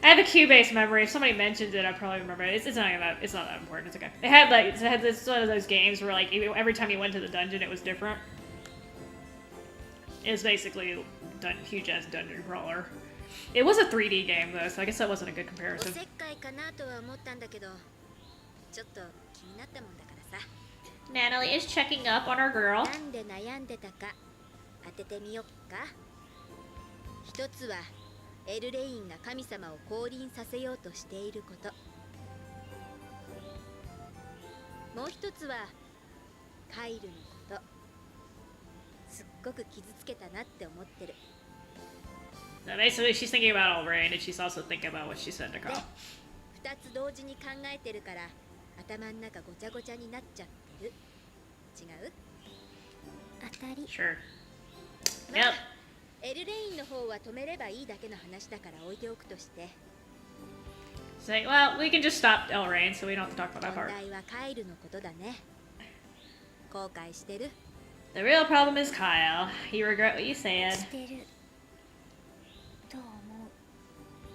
I have a Cubase memory. If somebody mentions it, I probably remember it. It's not that important. It's okay. It's one of those games where like every time you went to the dungeon, it was different. It was basically huge ass dungeon crawler. It was a 3D game though, so I guess that wasn't a good お comparison. せっかいかなとは思ったんだけど、ちょっと気になったもんだからさ。 Natalie is checking up on our girl. なんで悩んでたか当ててみよっか。一つはエルレインが神様を降臨させようとしていること。もう一つはカイルのこと。すっごく傷つけたなって思ってる。 So basically, she's thinking about Elrain, and she's also thinking about what she said to で、 Kyle. 二つ同時に考えてるから頭ん中ごちゃごちゃになっちゃってる。違う？当たり Sure. ま Yep. あ、エルレインの方は止めればいいだけの話だから置いておくとして。 Say, well, we can just stop Elrain, so we don't have to talk about that 問 part. 題はカイルのことだね。後悔してる？ The real problem is Kyle. You regret what you said. してると思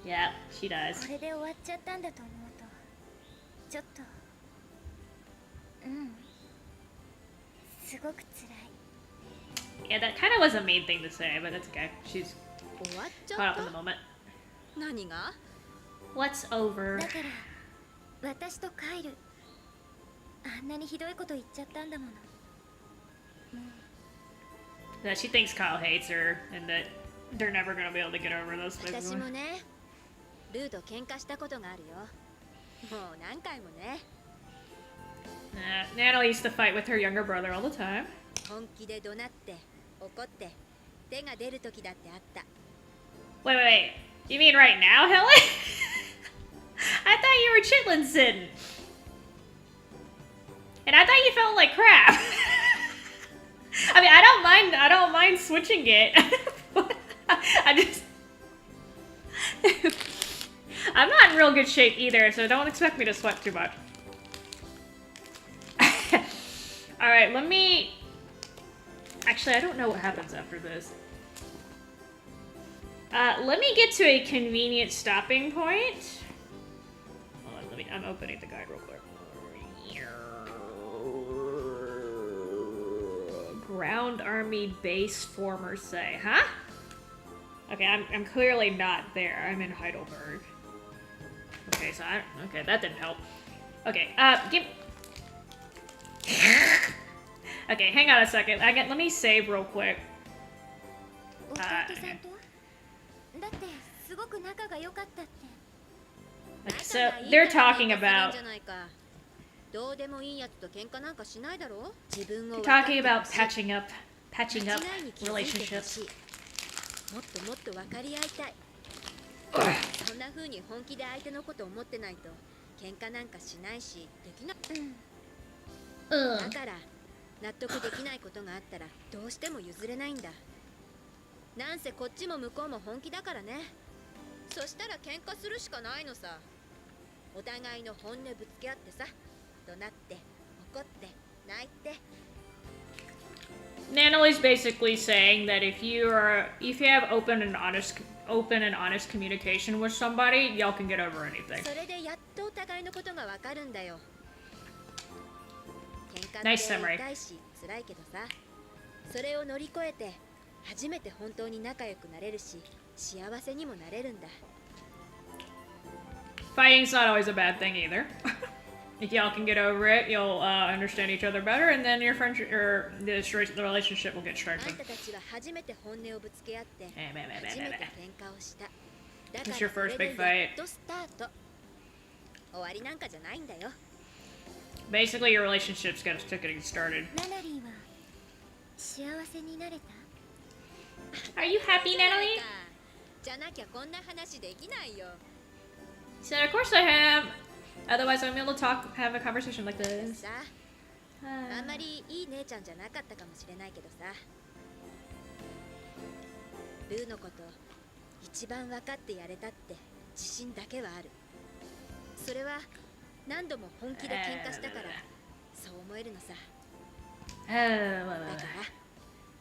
う。 Yeah, she does. これで終わっちゃったんだと思うとちょっとすごく辛い。 Yeah, that kind of was a mean thing to say, but that's okay. She's 終わっちゃ caught っ up in the た？ moment. 何が？ What's over? だから私とカイルあんなにひどいこと言っちゃったんだもの。 That she thinks Kyle hates her, and that they're never gonna be able to get over this. 私 Basically. もね、ルーと喧嘩したことがあるよ。もう何回もね。 Natalie used to fight with her younger brother all the time. 本気で怒鳴って怒って手が出る時だってあった。 Wait, wait, wait. You mean right now, Helen? I thought you were chitlin sitting. And I thought you felt like crap. I mean, I don't mind switching it. I just I'm not in real good shape either, so don't expect me to sweat too much. Alright, let me... Actually, I don't know what happens after this. Let me get to a convenient stopping point. Hold on, I'm opening the guide real quick. Ground Army Base Former say, huh? Okay, I'm clearly not there. I'm in Heidelberg. Okay, so okay, that didn't help. Okay, okay, hang on a second. Let me save real quick. 弟さんとだってすごく仲が良かったって。 Okay, so they're talking about どうでもいいやつと喧嘩なんかしないだろ。自分を talking about patching up 間違いに気づいてほしい。 relationships. もっともっと分かり合いたい。そんな風に本気で相手のこと思ってないと喧嘩なんかしないしできない。Ugh. だから納得できないことがあったらどうしても譲れないんだ。なんせこっちも向こうも本気だからね。そしたら喧嘩するしかないのさ。お互いの本音ぶつけ合ってさ、怒鳴って怒って泣いて。 Nanali's basically saying that if you have open and honest communication with somebody, y'all can get over anything. それでやっとお互いのことがわかるんだよ。喧嘩って Nice summary. 痛いし辛いけどさ、それを乗り越えて初めて本当に仲良くなれるし幸せにもなれるんだ。 Fighting's not always a bad thing either. If y'all can get over it, you'll understand each other better, and then your friendship or the relationship will get あん strengthened. たたちは初めて本音をぶつけ合ってえめめめめめ初めて喧嘩をした。だ It's か your らこれ first で big や fight. っとスタート。終わりなんかじゃないんだよ。 Basically, your relationship's just getting started. ナナリーは幸せになれた？ Are you happy, Natalie? じゃなきゃこんな話できないよ。 He said, "Of course I have. Otherwise, I'm able to have a conversation like this." さあ、あんまりいい姉ちゃんじゃなかったかもしれないけどさ、ルーのこと一番分かってやれたって自信だけはある。それは何度も本気で喧嘩したからそう思えるのさ。だか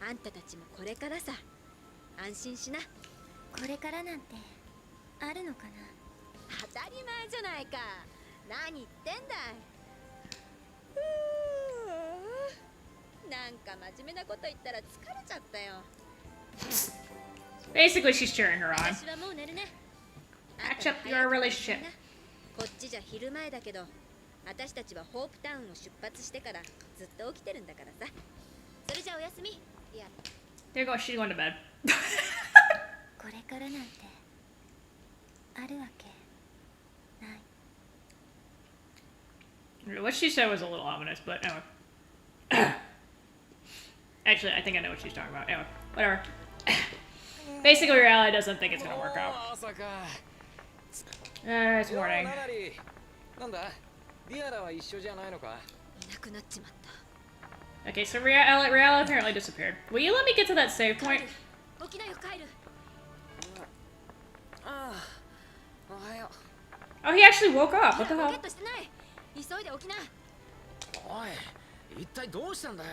らあんたたちもこれからさ、安心しな。これからなんてあるのかな？当たり前じゃないか。何言ってんだい。なんか真面目なこと言ったら疲れちゃったよ。 Basically, she's cheering her on. 私はもう寝るね。 Patch up your relationship. こっちじゃ昼前だけど、私たちはホープタウンを出発してからずっと起きてるんだからさ。それじゃあおやすみ。いや、 There goes. She's going to bed. これからなんてあるわけない。 What she said was a little ominous, but anyway. Actually, I think I know what she's talking about. Anyway, whatever. Basically, reality doesn't think it's gonna work out. 朝か。 It's よう morning. ナナリーなんだディアラは一緒じゃないのか。いなくなっちまった。 Okay, so Real apparently disappeared. Will you let me get to that save point? 起きなよ、帰る。ああ、おはよ Oh, he actually woke up. What the ポケ hell? ットしてない。急いで起きな。う。おい、一体どうしたんだよ。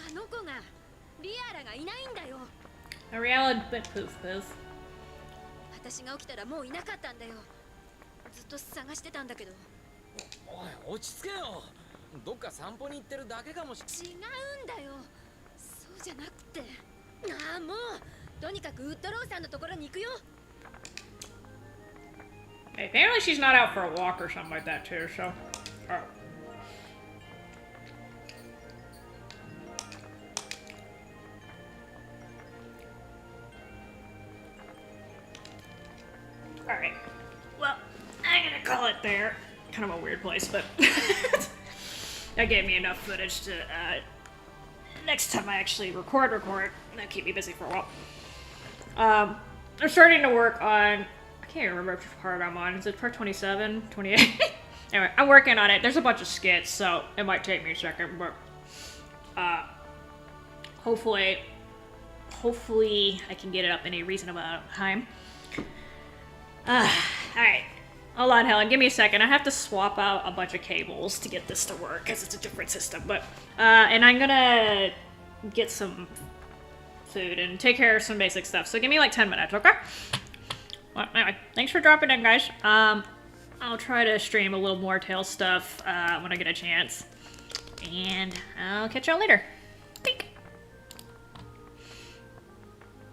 あの子がリアラがいないんだよ。 Real but poof poof. 私が起きたらもういなかったんだよ。ずっと探してたんだけど。おい、落ち着けよ。どっか散歩に行ってるだけかもしれ。違うんだよ。そうじゃなくて。ああ、もうとにかくウッドローさんのところに行くよ。 Apparently, she's not out for a walk or something like that too. So, oh. All right. Well, I'm gonna call it there. Kind of a weird place, but that gave me enough footage to. Next time I actually record, that'll keep me busy for a while. I'm starting to work on. I can't remember which part I'm on. Is it part 27? 28? Anyway, I'm working on it. There's a bunch of skits, so it might take me a second, but hopefully I can get it up in a reasonable amount of time. Alright. Hold on, Helen. Give me a second. I have to swap out a bunch of cables to get this to work, because it's a different system. But, and I'm gonna get some food and take care of some basic stuff. So give me like 10 minutes, okay? Well, anyway, thanks for dropping in, guys. I'll try to stream a little more Tales stuff when I get a chance. And I'll catch y'all later.